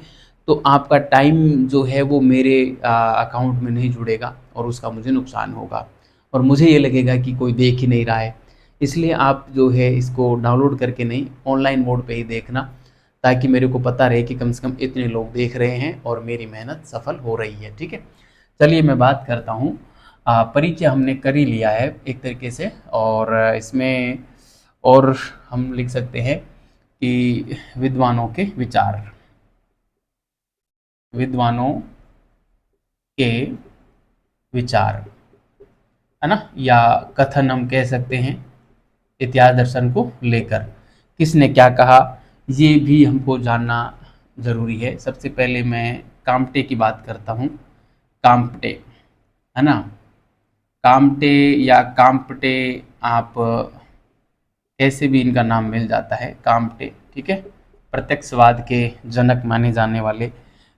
S1: तो आपका टाइम जो है वो मेरे अकाउंट में नहीं जुड़ेगा, और उसका मुझे नुकसान होगा, और मुझे ये लगेगा कि कोई देख ही नहीं रहा है। इसलिए आप जो है इसको डाउनलोड करके नहीं, ऑनलाइन मोड पे ही देखना, ताकि मेरे को पता रहे कि कम से कम इतने लोग देख रहे हैं और मेरी मेहनत सफल हो रही है। ठीक है, चलिए मैं बात करता हूँ। परिचय हमने कर ही लिया है एक तरीके से, और इसमें और हम लिख सकते हैं कि विद्वानों के विचार, विद्वानों के विचार, है ना, या कथन हम कह सकते हैं इतिहास दर्शन को लेकर किसने क्या कहा, ये भी हमको जानना ज़रूरी है। सबसे पहले मैं काम्टे की बात करता हूँ। काम्पटे, है ना, काम्टे या काम्पटे, आप कैसे भी इनका नाम मिल जाता है, काम्टे। ठीक है, प्रत्यक्षवाद के जनक माने जाने वाले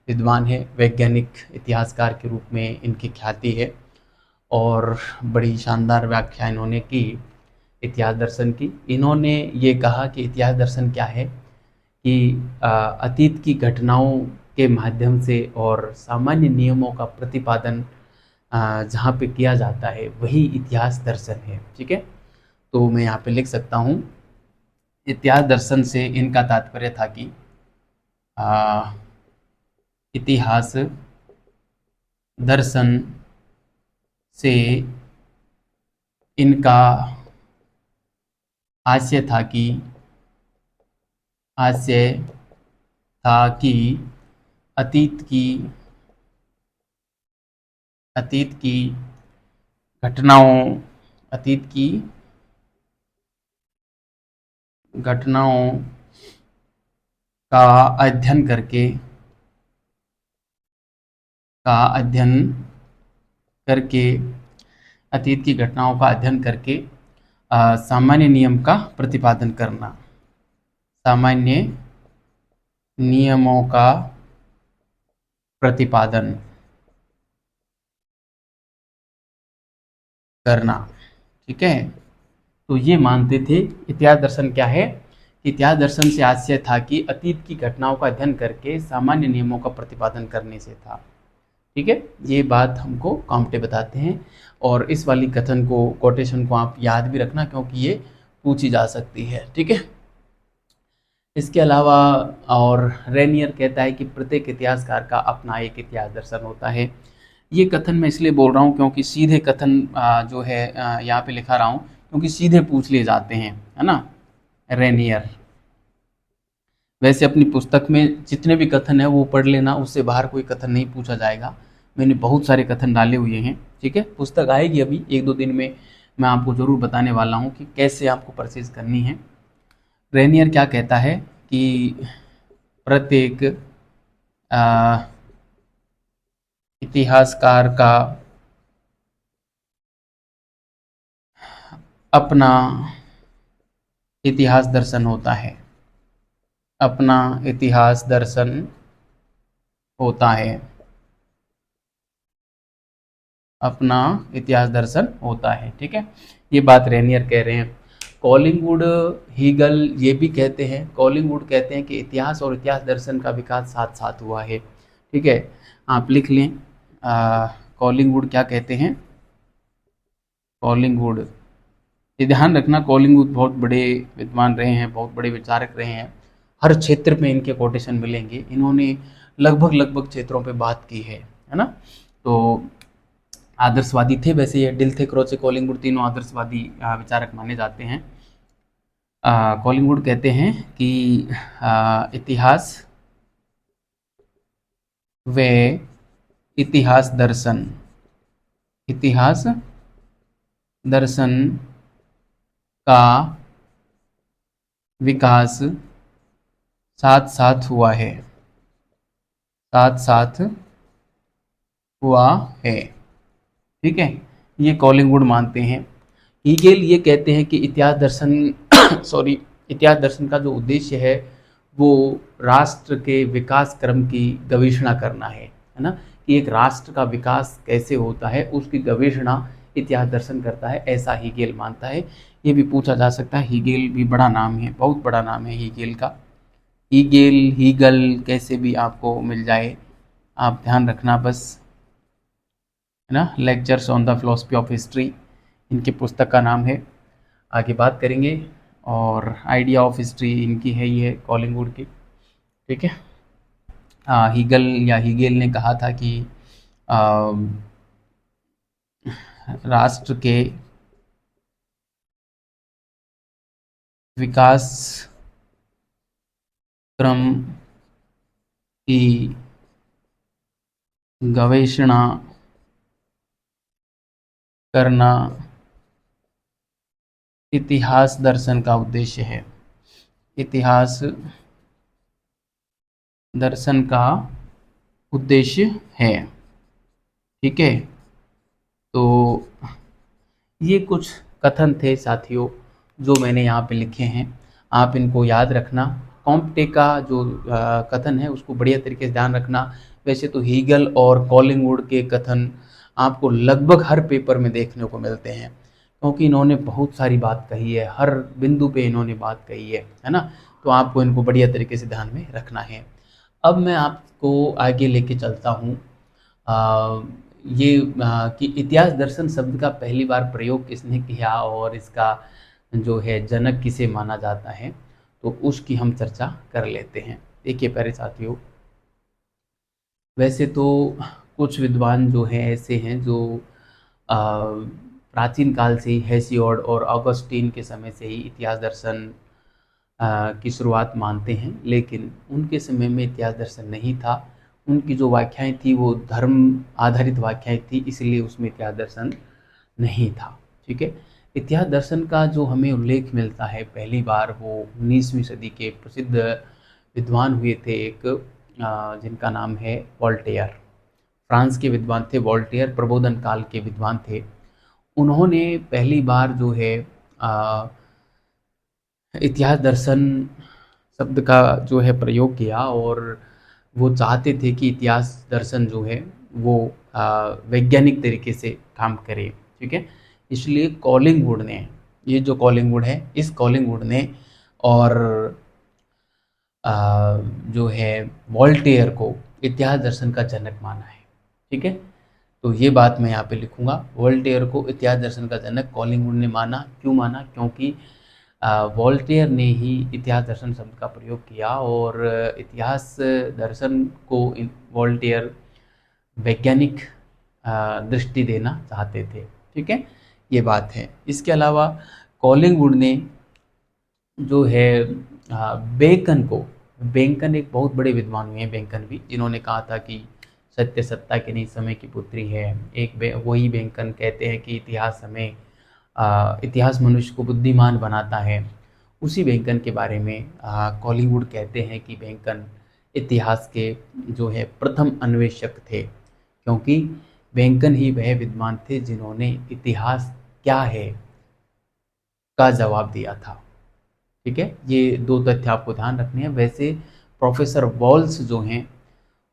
S1: विद्वान है, वैज्ञानिक इतिहासकार के रूप में इनकी ख्याति है, और बड़ी शानदार व्याख्या इन्होंने की इतिहास दर्शन की। इन्होंने ये कहा कि इतिहास दर्शन क्या है, कि अतीत की घटनाओं के माध्यम से और सामान्य नियमों का प्रतिपादन जहाँ पे किया जाता है वही इतिहास दर्शन है। ठीक है, तो मैं यहाँ पे लिख सकता हूँ, इतिहास दर्शन से इनका तात्पर्य था कि आ, इतिहास दर्शन से इनका आशय था कि आशय था कि अतीत की अतीत की घटनाओं अतीत की घटनाओं का अध्ययन करके का अध्ययन करके अतीत की घटनाओं का अध्ययन करके सामान्य नियम का प्रतिपादन करना, सामान्य नियमों का प्रतिपादन करना। ठीक है, तो ये मानते थे। इतिहास दर्शन क्या है? इतिहास दर्शन से आशय था कि अतीत की घटनाओं का अध्ययन करके सामान्य नियमों का प्रतिपादन करने से था। ठीक है, ये बात हमको काम्टे बताते हैं। और इस वाली कथन को, कोटेशन को आप याद भी रखना, क्योंकि ये पूछी जा सकती है। ठीक है, इसके अलावा और रेनियर कहता है कि प्रत्येक इतिहासकार का अपना एक इतिहास दर्शन होता है। ये कथन मैं इसलिए बोल रहा हूँ क्योंकि सीधे कथन जो है यहाँ पे लिखा रहा हूँ, क्योंकि सीधे पूछ लिए जाते हैं, है ना, रेनियर। वैसे अपनी पुस्तक में जितने भी कथन है वो पढ़ लेना, उससे बाहर कोई कथन नहीं पूछा जाएगा। मैंने बहुत सारे कथन डाले हुए हैं। ठीक है, पुस्तक आएगी अभी 1-2 दिन में, मैं आपको ज़रूर बताने वाला हूँ कि कैसे आपको परचेज करनी है। रेनियर क्या कहता है कि प्रत्येक इतिहासकार का अपना इतिहास दर्शन होता है, अपना इतिहास दर्शन होता है, अपना इतिहास दर्शन होता है। ठीक है, ये बात रेनियर कह रहे हैं। कॉलिंगवुड, हीगल ये भी कहते हैं, कॉलिंगवुड कहते हैं कि इतिहास और इतिहास दर्शन का विकास साथ साथ हुआ है। ठीक है, आप लिख लें, कॉलिंगवुड क्या कहते हैं। कॉलिंगवुड, ये ध्यान रखना, कॉलिंगवुड बहुत बड़े विद्वान रहे हैं, बहुत बड़े विचारक रहे हैं। हर क्षेत्र में इनके कोटेशन मिलेंगे। इन्होंने लगभग क्षेत्रों पे बात की है ना। तो आदर्शवादी थे वैसे ये, डिल थे, क्रोचे, कॉलिंगवुड, तीनों आदर्शवादी विचारक माने जाते हैं। कॉलिंगवुड कहते हैं कि इतिहास व इतिहास दर्शन, इतिहास दर्शन का विकास साथ साथ हुआ है, साथ साथ हुआ है। ठीक है, ये कॉलिंगवुड मानते हैं। हीगेल ये कहते हैं कि इतिहास दर्शन सॉरी, इतिहास दर्शन का जो उद्देश्य है वो राष्ट्र के विकास क्रम की गवेषणा करना है ना, कि एक राष्ट्र का विकास कैसे होता है उसकी गवेषणा इतिहास दर्शन करता है, ऐसा हीगेल मानता है। ये भी पूछा जा सकता है, हीगेल भी बड़ा नाम है, बहुत बड़ा नाम है हीगेल का। हीगेल, हीगल कैसे भी आपको मिल जाए, आप ध्यान रखना बस, है ना। Lectures on the philosophy of history इनकी पुस्तक का नाम है। आगे बात करेंगे। और आइडिया ऑफ हिस्ट्री इनकी है, ये कॉलिंगवुड की। ठीक है, हीगल या हीगेल ने कहा था कि राष्ट्र के विकास क्रम की गवेषणा करना इतिहास दर्शन का उद्देश्य है, इतिहास दर्शन का उद्देश्य है। ठीक है, तो ये कुछ कथन थे साथियों जो मैंने यहाँ पे लिखे हैं, आप इनको याद रखना। कॉम्टे का जो कथन है उसको बढ़िया तरीके से ध्यान रखना। वैसे तो हीगल और कॉलिंगवुड के कथन आपको लगभग हर पेपर में देखने को मिलते हैं, क्योंकि इन्होंने बहुत सारी बात कही है, हर बिंदु पे इन्होंने बात कही है ना। तो आपको इनको बढ़िया तरीके से ध्यान में रखना है। अब मैं आपको आगे लेके चलता हूँ कि इतिहास दर्शन शब्द का पहली बार प्रयोग किसने किया और इसका जो है जनक किसे माना जाता है, तो उसकी हम चर्चा कर लेते हैं। देखिए प्यारे साथियों, वैसे तो कुछ विद्वान जो हैं ऐसे हैं जो प्राचीन काल से ही हेसियोड और ऑगस्टीन के समय से ही इतिहास दर्शन की शुरुआत मानते हैं, लेकिन उनके समय में इतिहास दर्शन नहीं था। उनकी जो व्याख्याएं थी वो धर्म आधारित व्याख्याएं थी, इसलिए उसमें इतिहास दर्शन नहीं था। ठीक है। इतिहास दर्शन का जो हमें उल्लेख मिलता है पहली बार, वो 19वीं सदी के प्रसिद्ध विद्वान हुए थे एक, जिनका नाम है वोल्टेयर। फ्रांस के विद्वान थे वोल्टेयर, प्रबोधन काल के विद्वान थे। उन्होंने पहली बार जो है अ, इतिहास दर्शन शब्द का जो है प्रयोग किया, और वो चाहते थे कि इतिहास दर्शन जो है वो वैज्ञानिक तरीके से काम करे। ठीक है। इसलिए कॉलिंगवुड ने, ये जो कॉलिंगवुड है, इस कॉलिंगवुड ने और जो है वॉल्टेयर को इतिहास दर्शन का जनक माना है। ठीक है। तो ये बात मैं यहाँ पे लिखूंगा, वॉल्टेयर को इतिहास दर्शन का जनक कॉलिंगवुड ने माना। क्यों माना? क्योंकि वॉल्टेयर ने ही इतिहास दर्शन शब्द का प्रयोग किया, और इतिहास दर्शन को वॉल्टेयर वैज्ञानिक दृष्टि देना चाहते थे। ठीक है, ये बात है। इसके अलावा कॉलिंगवुड ने जो है बेकन को, बेंकन एक बहुत बड़े विद्वान हुए हैं, बेंकन भी, जिन्होंने कहा था कि सत्य सत्ता के नहीं समय की पुत्री है। वही बेंकन कहते हैं कि इतिहास हमें इतिहास मनुष्य को बुद्धिमान बनाता है। उसी बेंकन के बारे में कॉलिंगवुड कहते हैं कि बेंकन इतिहास के जो है प्रथम अन्वेषक थे, क्योंकि बेंकन ही वह विद्वान थे जिन्होंने इतिहास क्या है का जवाब दिया था। ठीक है, ये दो तथ्य आपको ध्यान रखने हैं। वैसे प्रोफेसर वॉल्स जो हैं,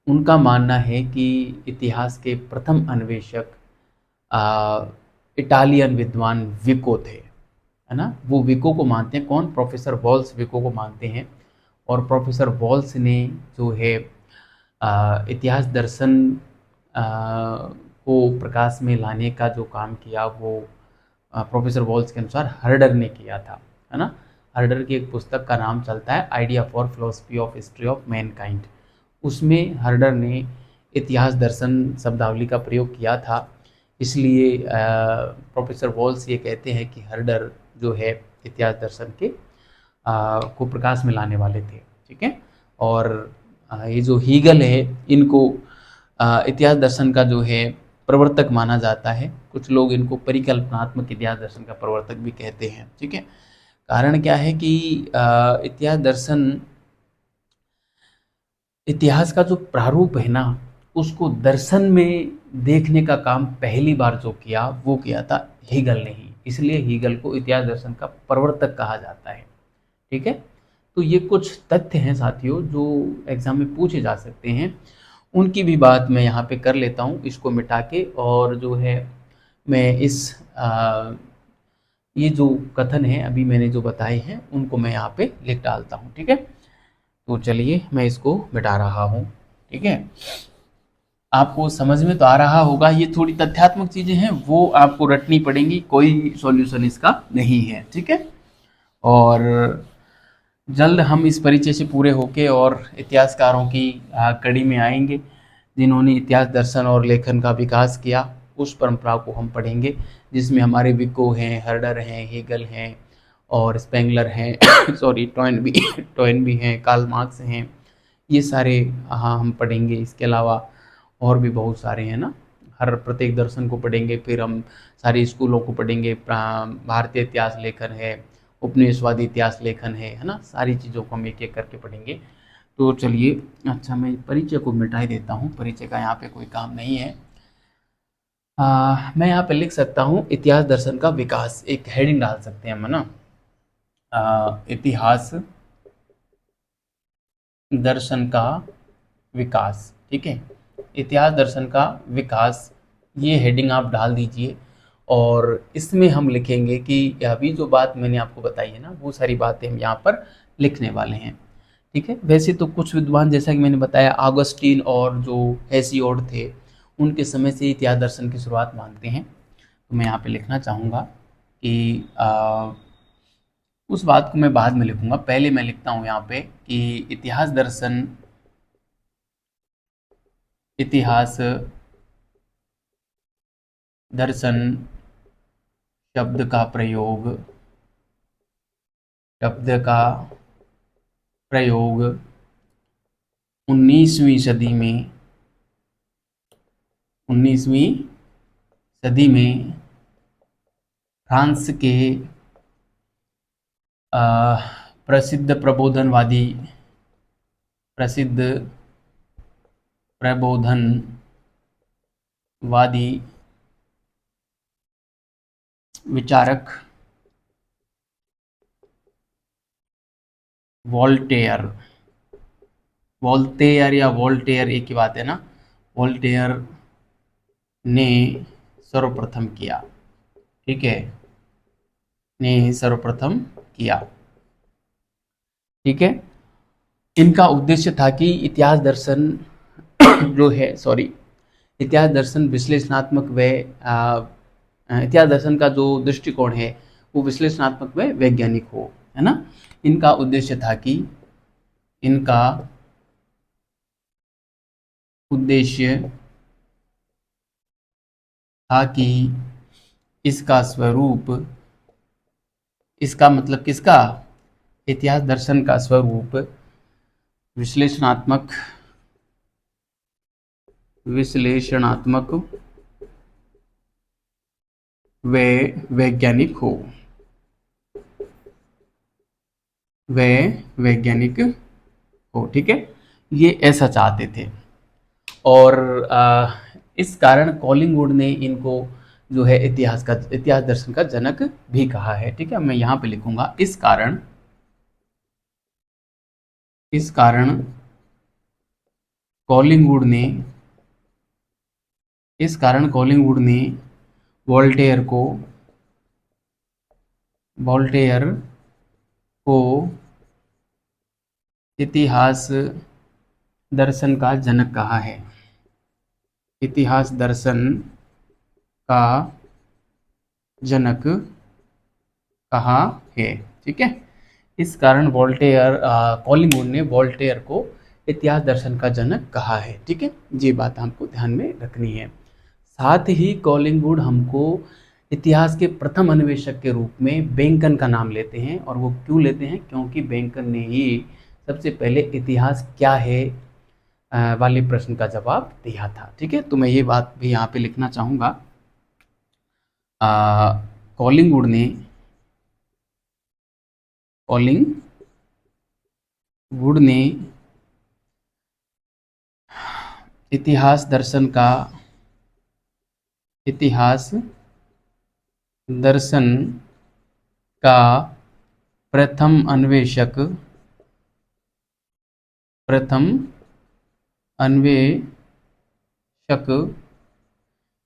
S1: उनका मानना है कि इतिहास के प्रथम अन्वेषक इटालियन विद्वान विको थे, है ना। वो विको को मानते हैं। कौन? प्रोफेसर वॉल्स विको को मानते हैं। और प्रोफेसर वॉल्स ने जो है इतिहास दर्शन को प्रकाश में लाने का जो काम किया, वो प्रोफेसर वॉल्स के अनुसार हर्डर ने किया था, है ना। हर्डर की एक पुस्तक का नाम चलता है idea for philosophy of history of Mankind. उसमें हर्डर ने इतिहास दर्शन शब्दावली का प्रयोग किया था। इसलिए प्रोफेसर वॉल्स ये कहते हैं कि हर्डर जो है इतिहास दर्शन के को प्रकाश में लाने वाले थे। ठीक है। और ये जो हीगल है, इनको इतिहास दर्शन का जो है प्रवर्तक माना जाता है। कुछ लोग इनको परिकल्पनात्मक इतिहास दर्शन का प्रवर्तक भी कहते हैं। ठीक है। कारण क्या है कि इतिहास दर्शन, इतिहास का जो प्रारूप है ना, उसको दर्शन में देखने का काम पहली बार जो किया, वो किया था हीगल ने ही। इसलिए हीगल को इतिहास दर्शन का प्रवर्तक कहा जाता है। ठीक है। तो ये कुछ तथ्य हैं साथियों, जो एग्जाम में पूछे जा सकते हैं। उनकी भी बात मैं यहाँ पे कर लेता हूँ, इसको मिटा के, और जो है मैं इस ये जो कथन है अभी मैंने जो बताए हैं, उनको मैं यहाँ पे लिख डालता हूँ। ठीक है। तो चलिए मैं इसको मिटा रहा हूँ। ठीक है। आपको समझ में तो आ रहा होगा। ये थोड़ी तथ्यात्मक चीज़ें हैं, वो आपको रटनी पड़ेंगी, कोई सॉल्यूशन इसका नहीं है। ठीक है। और जल्द हम इस परिचय से पूरे होके और इतिहासकारों की कड़ी में आएंगे, जिन्होंने इतिहास दर्शन और लेखन का विकास किया। उस परंपरा को हम पढ़ेंगे, जिसमें हमारे विको हैं, हर्डर हैं, हेगल हैं, और स्पेंगलर हैं सॉरी, टॉयन भी हैं, कार्ल मार्क्स हैं। ये सारे हाँ हम पढ़ेंगे। इसके अलावा और भी बहुत सारे हैं ना। हर प्रत्येक दर्शन को पढ़ेंगे, फिर हम सारे स्कूलों को पढ़ेंगे। भारतीय इतिहास लेखन है, उपनिवेशवादी इतिहास लेखन है ना। सारी चीज़ों को हम एक एक करके पढ़ेंगे। तो चलिए, अच्छा मैं परिचय को मिटा ही देता हूँ, परिचय का यहाँ पे कोई काम नहीं है। मैं यहाँ पे लिख सकता हूँ इतिहास दर्शन का विकास, एक हेडिंग डाल सकते हैं हम, है ना। इतिहास दर्शन का विकास। ठीक है। इतिहास दर्शन का विकास, ये हेडिंग आप डाल दीजिए। और इसमें हम लिखेंगे कि अभी जो बात मैंने आपको बताई है ना, वो सारी बातें हम यहाँ पर लिखने वाले हैं। ठीक है। वैसे तो कुछ विद्वान, जैसा कि मैंने बताया, ऑगस्टीन और जो हेसियोड थे, उनके समय से इतिहास दर्शन की शुरुआत मानते हैं। तो मैं यहाँ पे लिखना चाहूँगा कि उस बात को मैं बाद में लिखूंगा। पहले मैं लिखता हूँ यहाँ पे कि इतिहास दर्शन शब्द का प्रयोग, शब्द का प्रयोग 19वीं सदी में, 19वीं सदी में फ्रांस के प्रसिद्ध प्रबोधनवादी, प्रसिद्ध प्रबोधनवादी विचारक वोल्टेयर, वोल्टेयर या वोल्टेयर एक ही बात है ना, वोल्टेयर ने सर्वप्रथम किया, ठीक है, ने सर्वप्रथम किया, ठीक है। इनका उद्देश्य था कि इतिहास दर्शन जो है, सॉरी, इतिहास दर्शन विश्लेषणात्मक व इतिहास दर्शन का जो दृष्टिकोण है वो विश्लेषणात्मक व वैज्ञानिक हो, है ना। इनका उद्देश्य था कि, इनका उद्देश्य था कि इसका स्वरूप, इसका मतलब किसका, इतिहास दर्शन का स्वरूप विश्लेषणात्मक, विश्लेषणात्मक व वैज्ञानिक हो, व वैज्ञानिक हो, ठीक है, ये ऐसा चाहते थे। और इस कारण कॉलिंगवुड ने इनको जो है इतिहास दर्शन का जनक भी कहा है, ठीक है। मैं यहाँ पे लिखूंगा इस कारण, इस कारण कॉलिंगवुड ने, इस कारण कॉलिंगवुड ने वोल्टेयर को, वोल्टेयर को इतिहास दर्शन का जनक कहा है, इतिहास दर्शन का जनक कहा है, ठीक है। इस कारण वोल्टेयर, कॉलिंगवुड ने वोल्टेयर को इतिहास दर्शन का जनक कहा है, ठीक है। ये बात हमको ध्यान में रखनी है। साथ ही कॉलिंगवुड हमको इतिहास के प्रथम अन्वेषक के रूप में बेंकन का नाम लेते हैं, और वो क्यों लेते हैं, क्योंकि बेंकन ने ही सबसे पहले इतिहास क्या है वाले प्रश्न का जवाब दिया था, ठीक है। तो मैं ये बात भी यहाँ पे लिखना चाहूँगा, कॉलिंगवुड ने, कॉलिंगवुड ने इतिहास दर्शन का, इतिहास दर्शन का प्रथम अन्वेषक, प्रथम अन्वेषक,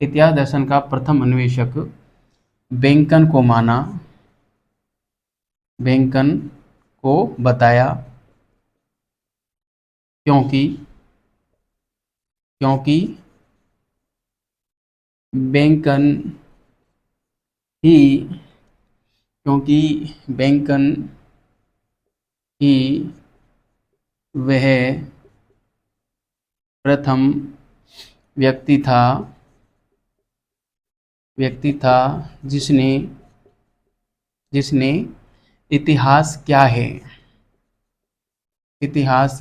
S1: इतिहास दर्शन का प्रथम अन्वेषक बेंकन को माना, बेंकन को बताया, क्योंकि, क्योंकि बेंकन ही, क्योंकि बेंकन ही वह प्रथम व्यक्ति था, व्यक्ति था जिसने, जिसने इतिहास क्या है, इतिहास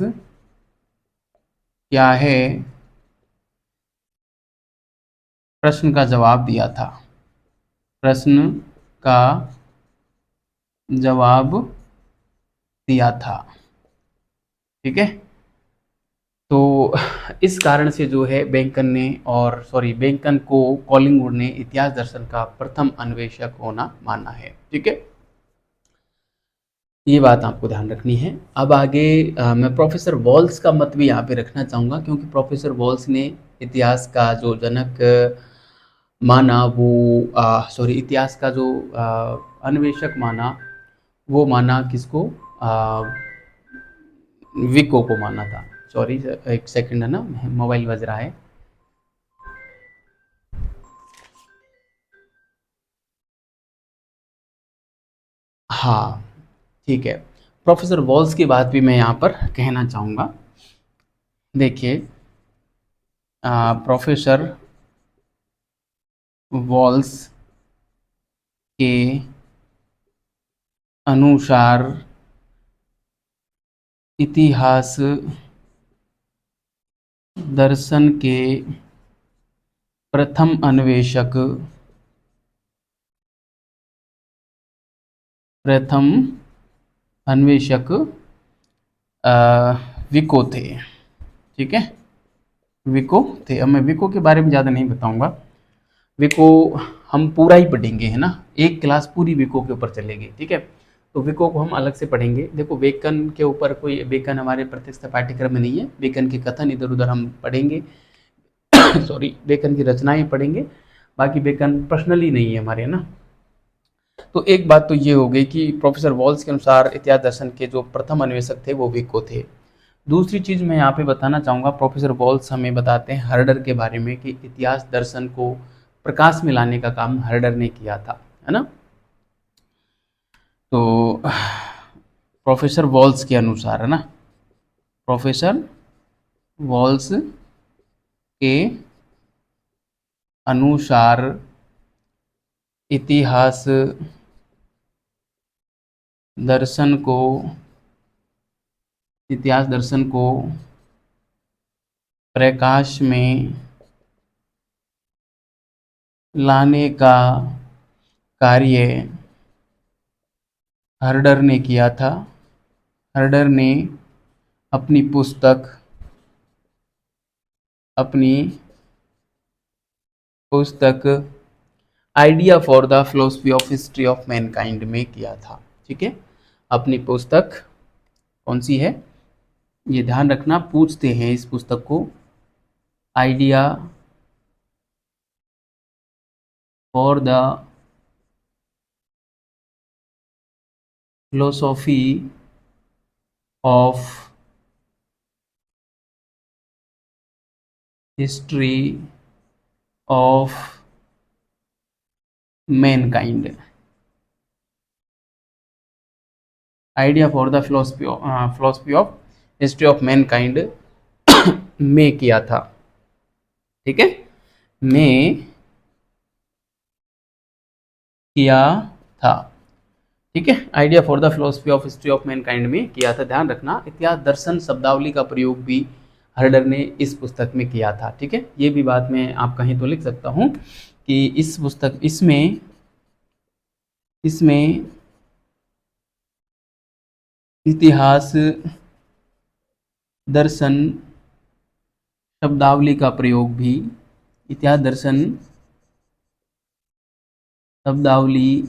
S1: क्या है प्रश्न का जवाब दिया था, प्रश्न का जवाब दिया था, ठीक है। तो इस कारण से जो है बेंकन ने, और सॉरी, बेंकन को कॉलिंगवुड ने इतिहास दर्शन का प्रथम अन्वेषक होना माना है, ठीक है। ये बात आपको ध्यान रखनी है। अब आगे मैं प्रोफेसर वॉल्स का मत भी यहाँ पे रखना चाहूँगा, क्योंकि प्रोफेसर वॉल्स ने इतिहास का जो जनक माना वो, सॉरी, इतिहास का जो अन्वेषक माना, वो माना किसको, विको को माना था। सॉरी एक सेकंड, है ना, मोबाइल बज रहा है। हाँ, ठीक है। प्रोफेसर वॉल्स की बात भी मैं यहाँ पर कहना चाहूँगा। देखिए, प्रोफेसर वॉल्स के अनुसार इतिहास दर्शन के प्रथम अन्वेषक विको थे। ठीक है, विको थे। अब मैं विको के बारे में ज़्यादा नहीं बताऊंगा। विको हम पूरा ही पढ़ेंगे, है ना, एक क्लास पूरी विको के ऊपर चलेगी। ठीक है, तो विको को हम अलग से पढ़ेंगे। देखो, बेकन के ऊपर कोई, बेकन हमारे प्रत्यक्ष पाठ्यक्रम में नहीं है। बेकन के कथन इधर उधर हम पढ़ेंगे सॉरी, बेकन की रचनाएं पढ़ेंगे, बाकी बेकन पर्सनली नहीं है हमारे, है ना। तो एक बात तो ये हो गई कि प्रोफेसर वॉल्स के अनुसार इतिहास दर्शन के जो प्रथम अन्वेषक थे वो विको थे। दूसरी चीज़ मैं यहाँ पे बताना चाहूँगा, प्रोफेसर वॉल्स हमें बताते हैं हर्डर के बारे में कि इतिहास दर्शन को प्रकाश में लाने का काम हर्डर ने किया था, है ना। तो प्रोफेसर वॉल्स के अनुसार, है ना, प्रोफेसर वॉल्स के अनुसार इतिहास दर्शन को प्रकाश में लाने का कार्य हर्डर ने किया था। हर्डर ने अपनी पुस्तक idea for the philosophy of history of Mankind में किया था। ठीक है, अपनी पुस्तक कौन सी है ये ध्यान रखना, पूछते हैं इस पुस्तक को, idea for the philosophy of history of Mankind, idea for the philosophy of history of Mankind में किया था। ठीक है, में किया था। ठीक है, idea for the philosophy of history of Mankind में किया था। ध्यान रखना, इतिहास दर्शन शब्दावली का प्रयोग भी हर्डर ने इस पुस्तक में किया था। ठीक है, ये भी बात मैं आप कहीं तो लिख सकता हूँ कि इस पुस्तक इसमें इतिहास दर्शन शब्दावली का प्रयोग भी, इतिहास दर्शन शब्दावली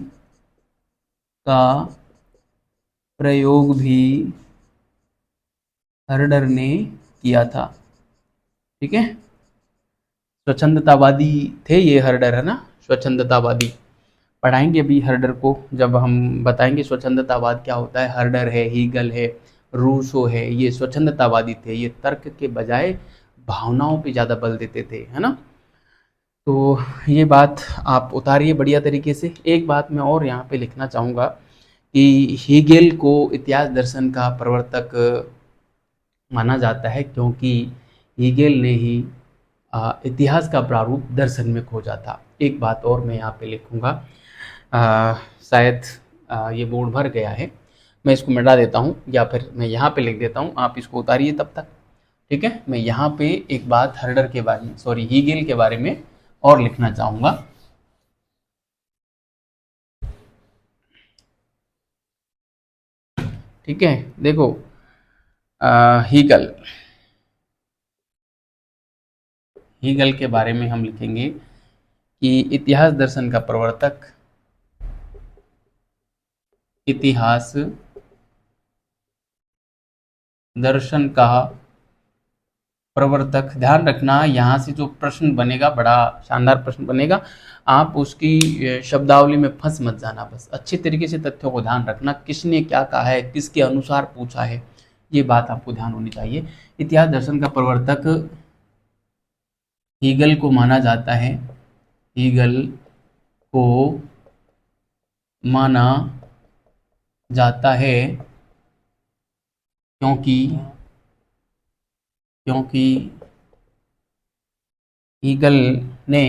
S1: का प्रयोग भी हर्डर ने किया था। ठीक है, स्वच्छंदतावादी थे ये हर्डर, है ना, स्वच्छंदतावादी। पढ़ाएंगे अभी हर्डर को, जब हम बताएंगे स्वच्छंदतावाद क्या होता है। हर्डर है, हीगल है, रूसो है, ये स्वच्छंदतावादी थे। ये तर्क के बजाय भावनाओं पे ज़्यादा बल देते थे, है ना। तो ये बात आप उतारिए बढ़िया तरीके से। एक बात मैं और यहाँ पे लिखना चाहूँगा कि हीगेल को इतिहास दर्शन का प्रवर्तक माना जाता है, क्योंकि हीगेल ने ही इतिहास का प्रारूप दर्शन में खोजा था। एक बात और मैं यहाँ पे लिखूँगा, शायद ये बोर्ड भर गया है, मैं इसको मिटा देता हूँ या फिर मैं यहाँ पे लिख देता हूँ, आप इसको उतारिए तब तक। ठीक है, मैं यहाँ पे एक बात हर्डर के बारे में, सॉरी, हीगेल के बारे में और लिखना चाहूँगा। ठीक है, देखो, हीगल के बारे में हम लिखेंगे कि इतिहास दर्शन का प्रवर्तक, इतिहास दर्शन का प्रवर्तक। ध्यान रखना, यहाँ से जो प्रश्न बनेगा बड़ा शानदार प्रश्न बनेगा, आप उसकी शब्दावली में फंस मत जाना। बस अच्छे तरीके से तथ्यों को ध्यान रखना, किसने क्या कहा है, किसके अनुसार पूछा है, ये बात आपको ध्यान होनी चाहिए। इतिहास दर्शन का प्रवर्तक हीगल को माना जाता है, हीगल को माना जाता है क्योंकि हीगल ने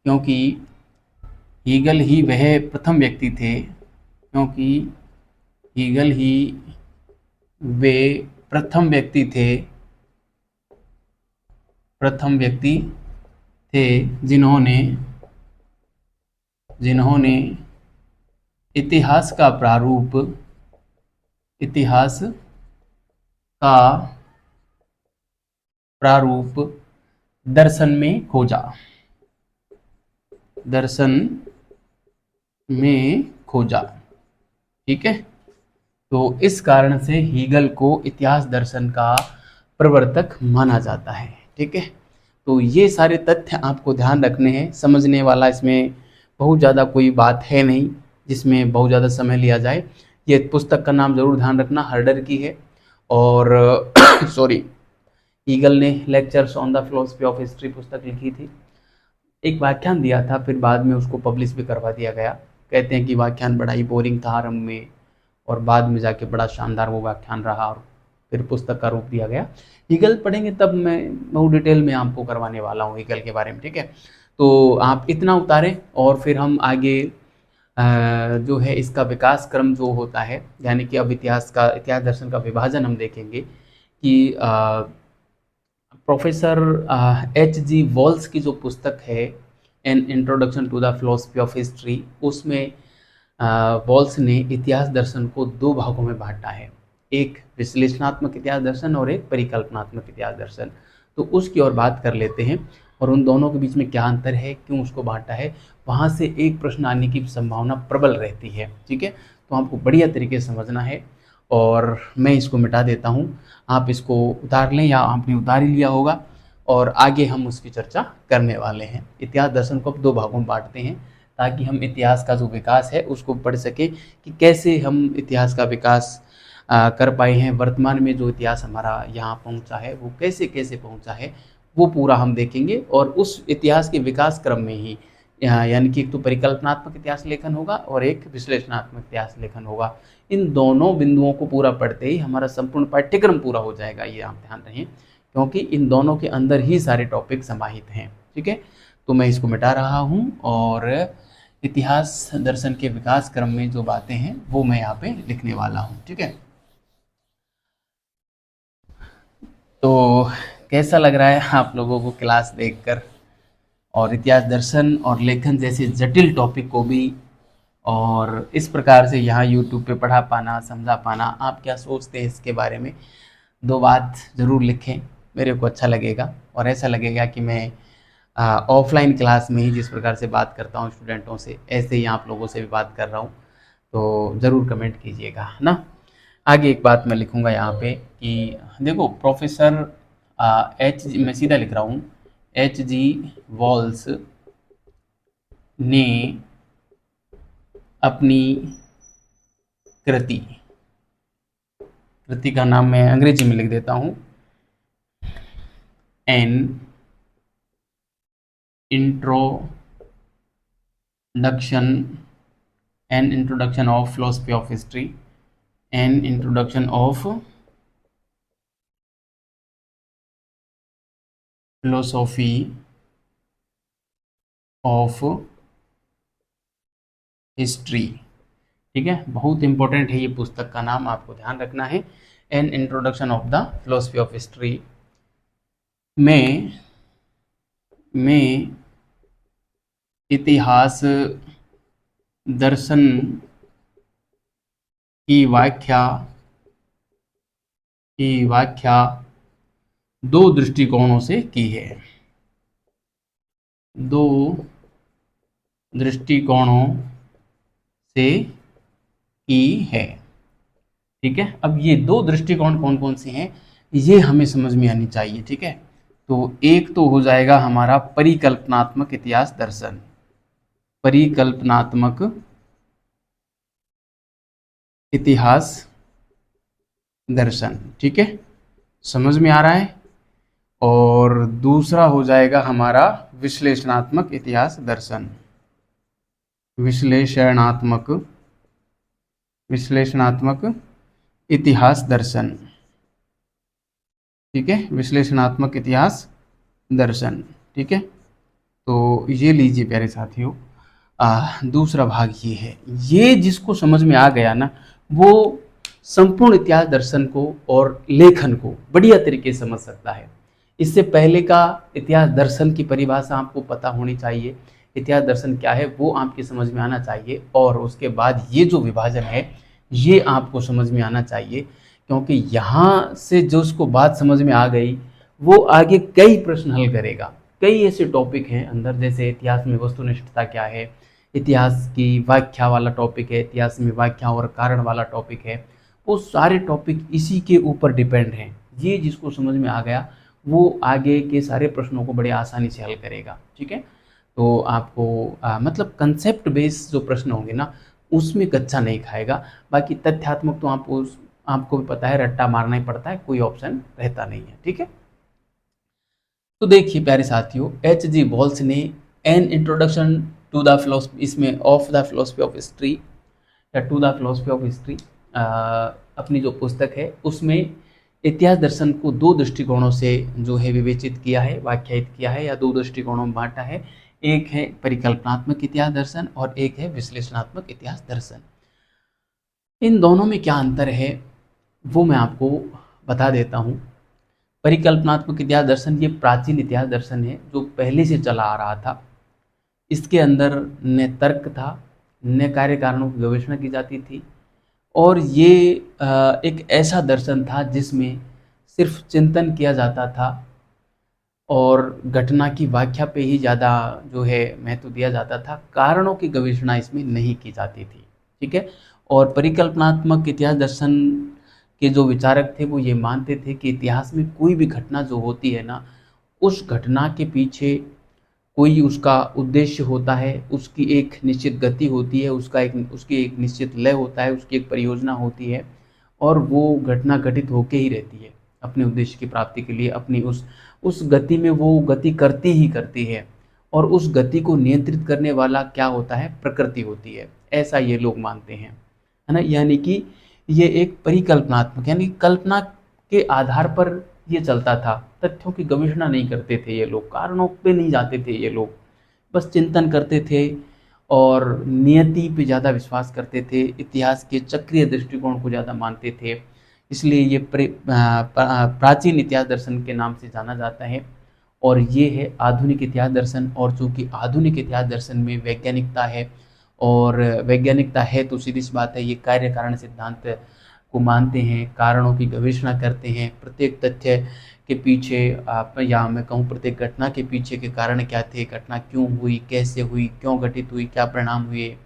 S1: क्योंकि हीगल ही वह प्रथम व्यक्ति थे, क्योंकि हीगल ही वे प्रथम व्यक्ति थे जिन्होंने इतिहास का प्रारूप दर्शन में खोजा। ठीक है, तो इस कारण से हीगल को इतिहास दर्शन का प्रवर्तक माना जाता है। ठीक है, तो ये सारे तथ्य आपको ध्यान रखने हैं, समझने वाला इसमें बहुत ज़्यादा कोई बात है नहीं जिसमें बहुत ज़्यादा समय लिया जाए। ये पुस्तक का नाम जरूर ध्यान रखना, हर्डर की है, और सॉरी, ईगल ने lectures on the philosophy of history पुस्तक लिखी थी। एक व्याख्यान दिया था, फिर बाद में उसको पब्लिश भी करवा दिया गया। कहते हैं कि व्याख्यान बड़ा ही बोरिंग था आरंभ में, और बाद में जाके बड़ा शानदार वो व्याख्यान रहा, और फिर पुस्तक का रूप दिया गया। ईगल पढ़ेंगे तब मैं बहुत डिटेल में आपको करवाने वाला हूँ ईगल के बारे में। ठीक है, तो आप इतना उतारें, और फिर हम आगे जो है इसका विकास क्रम जो होता है, यानी कि अब इतिहास दर्शन का विभाजन हम देखेंगे कि प्रोफेसर H.G. वॉल्स की जो पुस्तक है an introduction to the philosophy of history, उसमें वॉल्स ने इतिहास दर्शन को दो भागों में बांटा है, एक विश्लेषणात्मक इतिहास दर्शन और एक परिकल्पनात्मक इतिहास दर्शन। तो उसकी ओर बात कर लेते हैं, और उन दोनों के बीच में क्या अंतर है, क्यों उसको बांटा है, वहाँ से एक प्रश्न आने की संभावना प्रबल रहती है। ठीक है, तो आपको बढ़िया तरीके से समझना है, और मैं इसको मिटा देता हूँ, आप इसको उतार लें या आपने उतार ही लिया होगा, और आगे हम उसकी चर्चा करने वाले हैं। इतिहास दर्शन को अब दो भागों में बांटते हैं, ताकि हम इतिहास का जो विकास है उसको पढ़ सके कि कैसे हम इतिहास का विकास कर पाए हैं, वर्तमान में जो इतिहास हमारा यहाँ पहुँचा है वो कैसे कैसे पहुँचा है, वो पूरा हम देखेंगे। और उस इतिहास के विकास क्रम में ही यानी कि एक तो परिकल्पनात्मक इतिहास लेखन होगा और एक विश्लेषणात्मक इतिहास लेखन होगा। इन दोनों बिंदुओं को पूरा पढ़ते ही हमारा संपूर्ण पाठ्यक्रम पूरा हो जाएगा, ये आप ध्यान रखें, क्योंकि इन दोनों के अंदर ही सारे टॉपिक समाहित हैं। ठीक है, तो मैं इसको मिटा रहा हूँ, और इतिहास दर्शन के विकास क्रम में जो बातें हैं वो मैं यहाँ पे लिखने वाला हूँ। ठीक है, तो कैसा लग रहा है आप लोगों को क्लास देखकर, और इतिहास दर्शन और लेखन जैसे जटिल टॉपिक को भी और इस प्रकार से यहाँ यूट्यूब पे पढ़ा पाना, समझा पाना, आप क्या सोचते हैं इसके बारे में? दो बात ज़रूर लिखें, मेरे को अच्छा लगेगा, और ऐसा लगेगा कि मैं ऑफलाइन क्लास में ही जिस प्रकार से बात करता हूँ स्टूडेंटों से, ऐसे ही आप लोगों से भी बात कर रहा हूँ। तो ज़रूर कमेंट कीजिएगा, है ना। आगे एक बात मैं लिखूँगा यहाँ पे कि देखो, प्रोफेसर मैं सीधा लिख रहा हूँ, H.G. वॉल्स ने अपनी कृति का नाम मैं अंग्रेजी में लिख देता हूँ, an introduction of philosophy of history, an introduction of philosophy of history. ठीक है, बहुत इंपॉर्टेंट है ये पुस्तक का नाम, आपको ध्यान रखना है, an introduction of the philosophy of history. में इतिहास दर्शन की व्याख्या दो दृष्टिकोणों से की है, दो दृष्टिकोणों से की है। ठीक है, अब ये दो दृष्टिकोण कौन कौन से हैं ये हमें समझ में आनी चाहिए। ठीक है, तो एक तो हो जाएगा हमारा परिकल्पनात्मक इतिहास दर्शन, परिकल्पनात्मक इतिहास दर्शन। ठीक है, समझ में आ रहा है। और दूसरा हो जाएगा हमारा विश्लेषणात्मक इतिहास दर्शन, विश्लेषणात्मक इतिहास दर्शन। ठीक है, विश्लेषणात्मक इतिहास दर्शन। ठीक है, तो ये लीजिए प्यारे साथियों, दूसरा भाग ये है, ये जिसको समझ में आ गया ना, वो संपूर्ण इतिहास दर्शन को और लेखन को बढ़िया तरीके से समझ सकता है। इससे पहले का इतिहास दर्शन की परिभाषा आपको पता होनी चाहिए, इतिहास दर्शन क्या है वो आपके समझ में आना चाहिए, और उसके बाद ये जो विभाजन है ये आपको समझ में आना चाहिए, क्योंकि यहाँ से जो उसको बात समझ में आ गई वो आगे कई प्रश्न हल करेगा। कई ऐसे टॉपिक हैं अंदर, जैसे इतिहास में वस्तुनिष्ठता क्या है, इतिहास की व्याख्या वाला टॉपिक है, इतिहास में व्याख्या और कारण वाला टॉपिक है, वो सारे टॉपिक इसी के ऊपर डिपेंड हैं। ये जिसको समझ में आ गया वो आगे के सारे प्रश्नों को बड़े आसानी से हल करेगा। ठीक है, तो आपको मतलब कंसेप्ट बेस्ड जो प्रश्न होंगे ना उसमें कच्चा नहीं खाएगा। बाकी तथ्यात्मक तो आपको भी पता है, रट्टा मारना ही पड़ता है, कोई ऑप्शन रहता नहीं है। ठीक है, तो देखिए प्यारे साथियों, H.G. वेल्स ने an introduction to the philosophy, इसमें of the philosophy of history या to the philosophy of history, अपनी जो पुस्तक है उसमें इतिहास दर्शन को दो दृष्टिकोणों से जो है विवेचित किया है, व्याख्यायित किया है, या दो दृष्टिकोणों में बांटा है। एक है परिकल्पनात्मक इतिहास दर्शन और एक है विश्लेषणात्मक इतिहास दर्शन। इन दोनों में क्या अंतर है वो मैं आपको बता देता हूँ। परिकल्पनात्मक इतिहास दर्शन ये प्राचीन इतिहास दर्शन है जो पहले से चला आ रहा था। इसके अंदर न तर्क था, न कार्य कारणों की गवेषणा की जाती थी, और ये एक ऐसा दर्शन था जिसमें सिर्फ चिंतन किया जाता था और घटना की व्याख्या पे ही ज़्यादा जो है महत्व दिया जाता था, कारणों की गवेषणा इसमें नहीं की जाती थी। ठीक है, और परिकल्पनात्मक इतिहास दर्शन के जो विचारक थे वो ये मानते थे कि इतिहास में कोई भी घटना जो होती है ना, उस घटना के पीछे कोई उसका उद्देश्य होता है, उसकी एक निश्चित गति होती है, उसकी एक निश्चित लय होता है, उसकी एक परियोजना होती है, और वो घटना घटित होके ही रहती है अपने उद्देश्य की प्राप्ति के लिए। अपनी उस गति में वो गति करती ही करती है, और उस गति को नियंत्रित करने वाला क्या होता है, प्रकृति होती है। ऐसा ये लोग मानते हैं, है ना। यानी कि ये एक परिकल्पनात्मक, यानी कल्पना के आधार पर ये चलता था। तथ्यों की गवेषणा नहीं करते थे ये लोग, कारणों पे नहीं जाते थे ये लोग, बस चिंतन करते थे और नियति पे ज़्यादा विश्वास करते थे, इतिहास के चक्रीय दृष्टिकोण को ज़्यादा मानते थे। इसलिए ये प्राचीन इतिहास दर्शन के नाम से जाना जाता है। और ये है आधुनिक इतिहास दर्शन। और चूँकि आधुनिक इतिहास दर्शन में वैज्ञानिकता है, और वैज्ञानिकता है तो सीधी सी बात है ये कार्य कारण सिद्धांत को मानते हैं, कारणों की गवेषणा करते हैं, प्रत्येक तथ्य के पीछे या मैं कहूँ प्रत्येक घटना के पीछे के कारण क्या थे, घटना क्यों हुई, कैसे हुई, क्यों घटित हुई, क्या परिणाम हुए,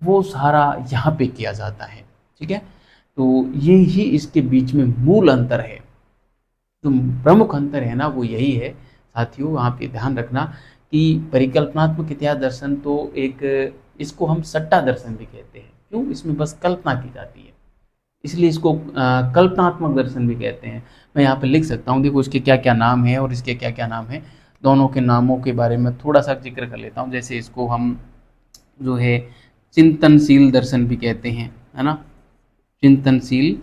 S1: वो सारा यहाँ पे किया जाता है। ठीक है, तो ये ही इसके बीच में मूल अंतर है। जो प्रमुख अंतर है ना वो यही है साथियों, आप ये ध्यान रखना कि परिकल्पनात्मक इतिहास दर्शन तो एक, इसको हम सट्टा दर्शन भी कहते हैं। क्यों? इसमें बस कल्पना की जाती है, इसलिए इसको कल्पनात्मक दर्शन भी कहते हैं। मैं यहाँ पे लिख सकता हूँ, देखो इसके क्या क्या नाम है और इसके क्या क्या नाम है। दोनों के नामों के बारे में थोड़ा सा जिक्र कर लेता हूँ। जैसे इसको हम जो है चिंतनशील दर्शन भी कहते हैं, है ना, चिंतनशील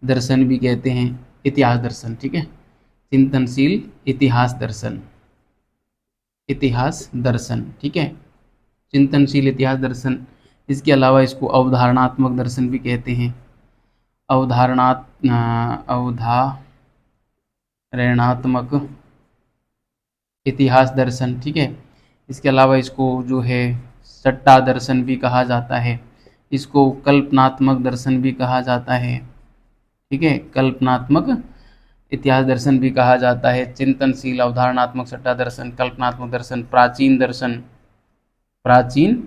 S1: दर्शन भी कहते हैं, इतिहास दर्शन। ठीक है, चिंतनशील इतिहास दर्शन, इतिहास दर्शन। ठीक है, चिंतनशील इतिहास दर्शन। इसके अलावा इसको अवधारणात्मक दर्शन भी कहते हैं, अवधारणात्मक इतिहास दर्शन। ठीक है, इसके अलावा इसको जो है सट्टा दर्शन भी कहा जाता है, इसको कल्पनात्मक दर्शन भी कहा जाता है। ठीक है, कल्पनात्मक इतिहास दर्शन भी कहा जाता है। चिंतनशील, अवधारणात्मक, सट्टा दर्शन, कल्पनात्मक दर्शन, प्राचीन दर्शन, प्राचीन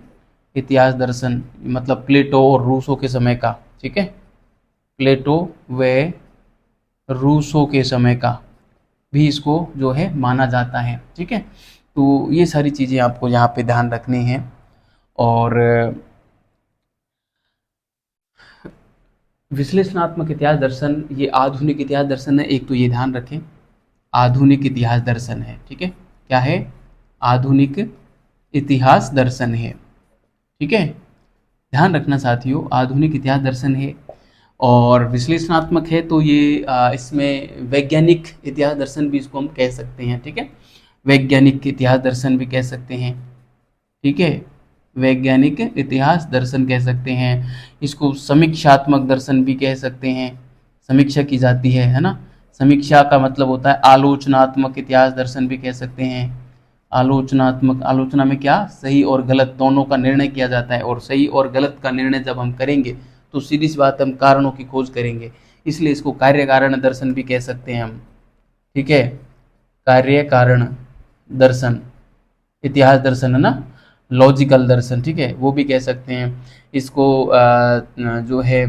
S1: इतिहास दर्शन मतलब प्लेटो और रूसो के समय का। ठीक है, प्लेटो व रूसो के समय का भी इसको जो है माना जाता है। ठीक है, तो ये सारी चीज़ें आपको यहाँ पे ध्यान रखनी है। और विश्लेषणात्मक इतिहास दर्शन ये आधुनिक इतिहास दर्शन है। एक तो ये ध्यान रखें, आधुनिक इतिहास दर्शन है। ठीक है, क्या है? आधुनिक इतिहास दर्शन है। ठीक है, ध्यान रखना साथियों, आधुनिक इतिहास दर्शन है। और विश्लेषणात्मक है तो ये इसमें वैज्ञानिक इतिहास दर्शन भी इसको हम कह सकते हैं। ठीक है, वैज्ञानिक इतिहास दर्शन भी कह सकते हैं। ठीक है, वैज्ञानिक इतिहास दर्शन कह सकते हैं। इसको समीक्षात्मक दर्शन भी कह सकते हैं, समीक्षा की जाती है ना। समीक्षा का मतलब होता है आलोचनात्मक इतिहास दर्शन भी कह सकते हैं। आलोचनात्मक, आलोचना में क्या, सही और गलत दोनों का निर्णय किया जाता है, और सही और गलत का निर्णय जब हम करेंगे तो सीधी सी बात हम कारणों की खोज करेंगे, इसलिए इसको कार्य कारण दर्शन भी कह सकते हैं हम। ठीक है, कार्य कारण दर्शन इतिहास दर्शन है ना, लॉजिकल दर्शन, ठीक है, वो भी कह सकते हैं इसको। जो है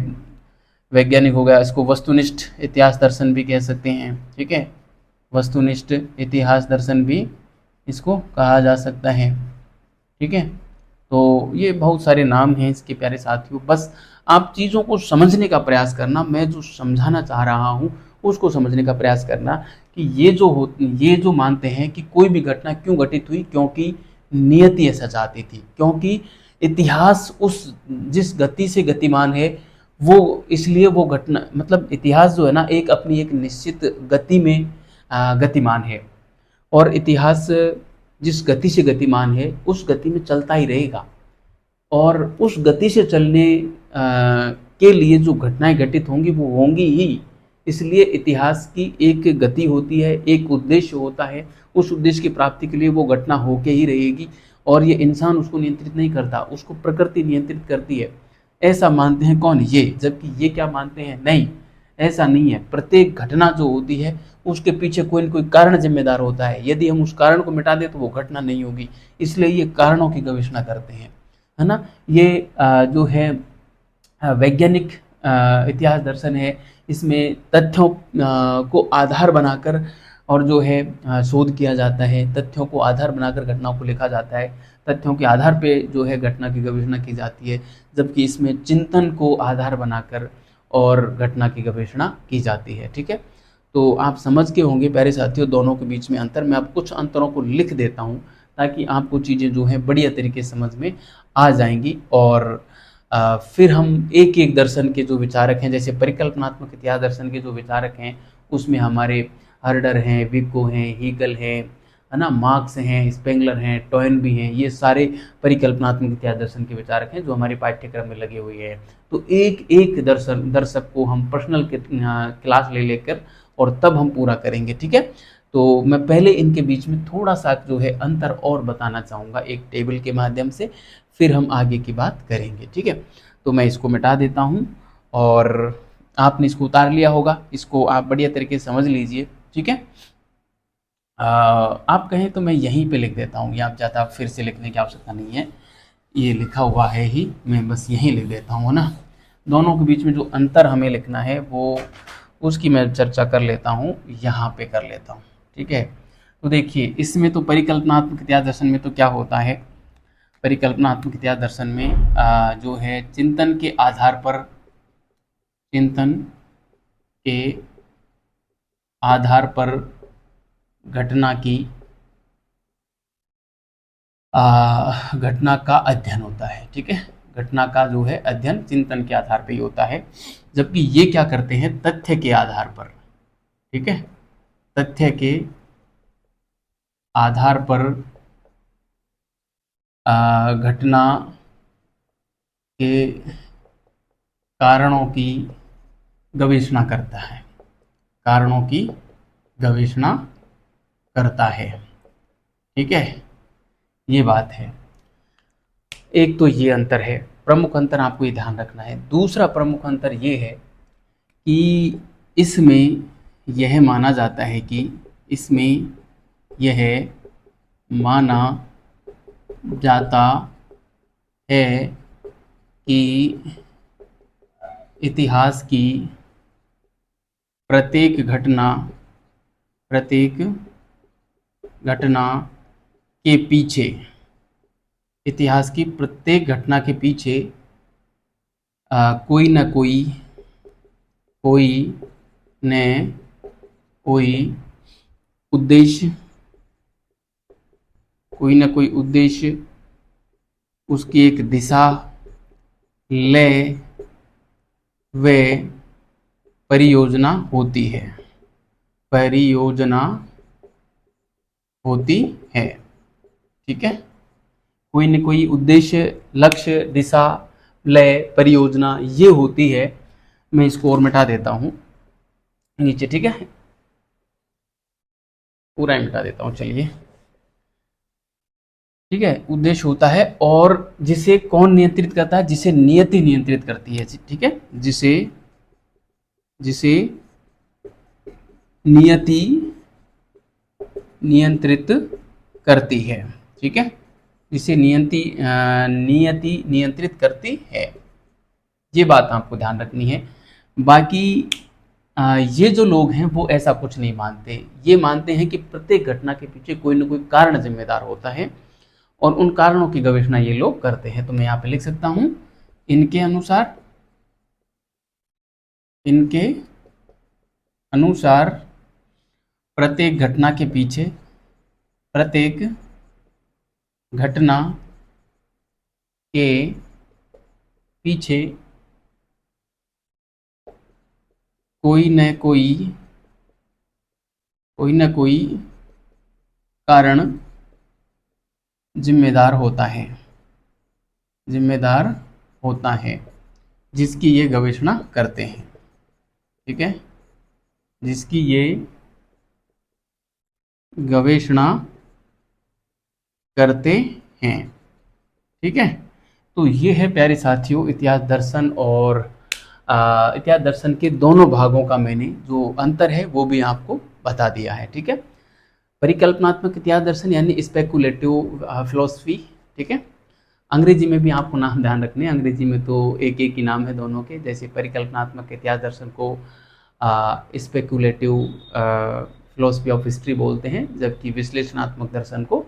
S1: वैज्ञानिक हो गया, इसको वस्तुनिष्ठ इतिहास दर्शन भी कह सकते हैं। ठीक है, वस्तुनिष्ठ इतिहास दर्शन भी इसको कहा जा सकता है। ठीक है, तो ये बहुत सारे नाम हैं इसके प्यारे साथियों। बस आप चीज़ों को समझने का प्रयास करना, मैं जो समझाना चाह रहा हूँ उसको समझने का प्रयास करना कि ये जो मानते हैं कि कोई भी घटना क्यों घटित हुई, क्योंकि नियति ऐसा चाहती थी, क्योंकि इतिहास उस जिस गति से गतिमान है वो, इसलिए वो घटना, मतलब इतिहास जो है ना एक अपनी एक निश्चित गति में गतिमान है, और इतिहास जिस गति से गतिमान है उस गति में चलता ही रहेगा, और उस गति से चलने के लिए जो घटनाएं घटित होंगी वो होंगी ही। इसलिए इतिहास की एक गति होती है, एक उद्देश्य होता है, उस उद्देश्य की प्राप्ति के लिए वो घटना होके ही रहेगी, और ये इंसान उसको नियंत्रित नहीं करता, उसको प्रकृति नियंत्रित करती है। ऐसा मानते हैं कौन, ये। जबकि ये क्या मानते हैं, नहीं, ऐसा नहीं है। प्रत्येक घटना जो होती है उसके पीछे कोई न कोई कारण जिम्मेदार होता है, यदि हम उस कारण को मिटा दें तो वो घटना नहीं होगी, इसलिए ये कारणों की गवेषणा करते हैं, है ना। ये जो है वैज्ञानिक इतिहास दर्शन है, इसमें तथ्यों को आधार बनाकर और जो है शोध किया जाता है, तथ्यों को आधार बनाकर घटनाओं को लिखा जाता है, तथ्यों के आधार पे जो है घटना की गवेषणा की जाती है, जबकि इसमें चिंतन को आधार बनाकर और घटना की गवेषणा की जाती है। ठीक है, तो आप समझ के होंगे प्यारे साथियों दोनों के बीच में अंतर। मैं आपको कुछ अंतरों को लिख देता हूँ ताकि आपको चीज़ें जो हैं बढ़िया तरीके से समझ में आ जाएंगी, और फिर हम एक एक दर्शन के जो विचारक हैं, जैसे परिकल्पनात्मक इतिहास दर्शन के जो विचारक हैं उसमें हमारे हर्डर हैं, विको हैं, हीगल हैं, है ना, मार्क्स हैं, स्पेंगलर हैं, टोइन भी हैं, ये सारे परिकल्पनात्मक इतिहास दर्शन के विचारक हैं जो हमारे पाठ्यक्रम में लगे हुए हैं। तो एक एक दर्शक को हम पर्सनल क्लास ले लेकर और तब हम पूरा करेंगे। ठीक है, तो मैं पहले इनके बीच में थोड़ा सा जो है अंतर और बताना चाहूँगा एक टेबल के माध्यम से, फिर हम आगे की बात करेंगे। ठीक है, तो मैं इसको मिटा देता हूँ, और आपने इसको उतार लिया होगा, इसको आप बढ़िया तरीके से समझ लीजिए। ठीक है, आप कहें तो मैं यहीं पे लिख देता हूँ, या आप ज़्यादा फिर से लिखने की आवश्यकता नहीं है, ये लिखा हुआ है ही, मैं बस यहीं लिख देता हूँ ना। दोनों के बीच में जो अंतर हमें लिखना है वो, उसकी मैं चर्चा कर लेता हूँ, यहाँ पे कर लेता हूँ। ठीक है, तो देखिए इसमें तो परिकल्पनात्मक इतिहास दर्शन में तो क्या होता है, परिकल्पनात्मक इतिहास दर्शन में जो है चिंतन के आधार पर, चिंतन के आधार पर घटना की घटना का अध्ययन होता है। ठीक है, घटना का जो है अध्ययन चिंतन के आधार पर ही होता है, जबकि ये क्या करते हैं, तथ्य के आधार पर। ठीक है, तथ्य के आधार पर घटना के कारणों की गवेषणा करता है, कारणों की गवेषणा करता है। ठीक है, ये बात है। एक तो ये अंतर है, प्रमुख अंतर आपको ये ध्यान रखना है। दूसरा प्रमुख अंतर ये है कि इसमें यह माना जाता है कि इसमें यह माना जाता है कि इतिहास की प्रत्येक घटना के पीछे, इतिहास की प्रत्येक घटना के पीछे कोई न कोई उद्देश्य, कोई न कोई उद्देश्य, उसकी एक दिशा, लय व परियोजना होती है, परियोजना होती है। ठीक है, कोई न कोई उद्देश्य, लक्ष्य, दिशा, लय, परियोजना ये होती है। मैं इसको और मिटा देता हूँ नीचे, ठीक है, पूरा ही मिटा देता हूँ, चलिए, ठीक है। उद्देश्य होता है, और जिसे कौन नियंत्रित करता है? जिसे नियति नियंत्रित करती है, ठीक है, जिसे जिसे नियति नियंत्रित करती है, ठीक है, जिसे नियति नियंत्रित करती है, ये बात आपको ध्यान रखनी है। बाकी ये जो लोग हैं वो ऐसा कुछ नहीं मानते, ये मानते हैं कि प्रत्येक घटना के पीछे कोई ना कोई कारण जिम्मेदार होता है, और उन कारणों की गवेषणा ये लोग करते हैं। तो मैं यहाँ पे लिख सकता हूँ, इनके अनुसार प्रत्येक घटना के पीछे कोई न कोई कारण जिम्मेदार होता है, जिसकी ये गवेषणा करते हैं, ठीक है, जिसकी ये गवेषणा करते हैं, ठीक है। तो ये है प्यारे साथियों इतिहास दर्शन, और इतिहास दर्शन के दोनों भागों का मैंने जो अंतर है वो भी आपको बता दिया है, ठीक है। परिकल्पनात्मक इतिहास दर्शन यानी स्पेकुलेटिव फिलोसफी, ठीक है। अंग्रेजी में भी आपको नाम ध्यान रखने हैं, अंग्रेजी में तो एक एक ही नाम है दोनों के, जैसे परिकल्पनात्मक इतिहास दर्शन को स्पेकुलेटिव फिलोसफी ऑफ हिस्ट्री बोलते हैं, जबकि विश्लेषणात्मक दर्शन को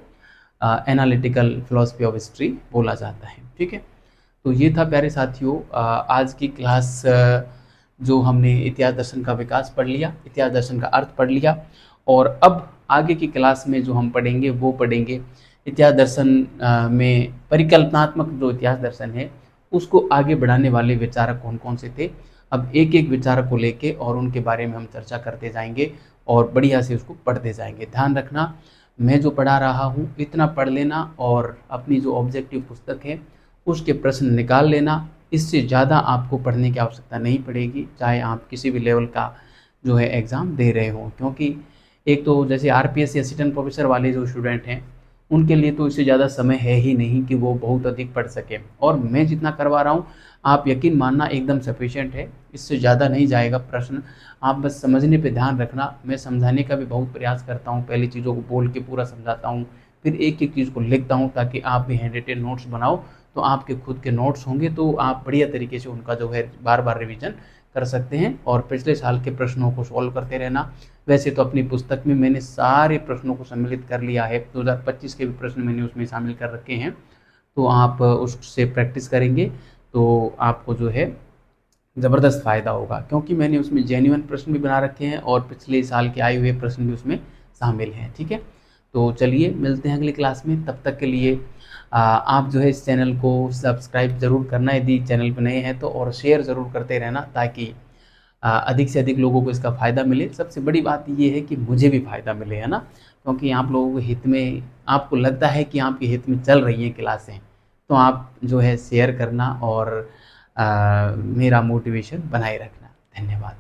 S1: एनालिटिकल फिलोसफी ऑफ हिस्ट्री बोला जाता है, ठीक है। तो ये था प्यारे साथियों आज की क्लास, जो हमने इतिहास दर्शन का विकास पढ़ लिया, इतिहास दर्शन का अर्थ पढ़ लिया, और अब आगे की क्लास में जो हम पढ़ेंगे वो पढ़ेंगे इतिहास दर्शन में परिकल्पनात्मक जो इतिहास दर्शन है उसको आगे बढ़ाने वाले विचारक कौन कौन से थे। अब एक एक विचारक को लेके और उनके बारे में हम चर्चा करते जाएंगे और बढ़िया से उसको पढ़ते जाएंगे। ध्यान रखना, मैं जो पढ़ा रहा हूँ इतना पढ़ लेना, और अपनी जो ऑब्जेक्टिव पुस्तक है उसके प्रश्न निकाल लेना। इससे ज़्यादा आपको पढ़ने की आवश्यकता नहीं पड़ेगी, चाहे आप किसी भी लेवल का जो है एग्ज़ाम दे रहे हो, क्योंकि एक तो जैसे आरपीएस असिस्टेंट प्रोफेसर वाले जो स्टूडेंट हैं उनके लिए तो इससे ज़्यादा समय है ही नहीं कि वो बहुत अधिक पढ़ सके, और मैं जितना करवा रहा हूँ आप यकीन मानना एकदम सफिशिएंट है, इससे ज़्यादा नहीं जाएगा प्रश्न। आप बस समझने पे ध्यान रखना, मैं समझाने का भी बहुत प्रयास करता हूँ, पहली चीज़ों को बोल के पूरा समझाता हूँ, फिर एक एक चीज़ को लिखता हूँ ताकि आप भी हैंड रिटेन नोट्स बनाओ, तो आपके खुद के नोट्स होंगे तो आप बढ़िया तरीके से उनका जो है बार बार रिवीजन कर सकते हैं और पिछले साल के प्रश्नों को सॉल्व करते रहना। वैसे तो अपनी पुस्तक में मैंने सारे प्रश्नों को सम्मिलित कर लिया है, 2025 के भी प्रश्न मैंने उसमें शामिल कर रखे हैं, तो आप उससे प्रैक्टिस करेंगे तो आपको जो है ज़बरदस्त फ़ायदा होगा, क्योंकि मैंने उसमें जेन्युइन प्रश्न भी बना रखे हैं और पिछले साल के आए हुए प्रश्न भी उसमें शामिल हैं, ठीक है। तो चलिए मिलते हैं अगली क्लास में, तब तक के लिए आप जो है इस चैनल को सब्सक्राइब ज़रूर करना यदि चैनल पर नए हैं तो, और शेयर ज़रूर करते रहना ताकि अधिक से अधिक लोगों को इसका फ़ायदा मिले। सबसे बड़ी बात ये है कि मुझे भी फ़ायदा मिले, है ना, क्योंकि आप लोगों के हित में, आपको लगता है कि आपके हित में चल रही हैं क्लासें, तो आप जो है शेयर करना और मेरा मोटिवेशन बनाए रखना। धन्यवाद।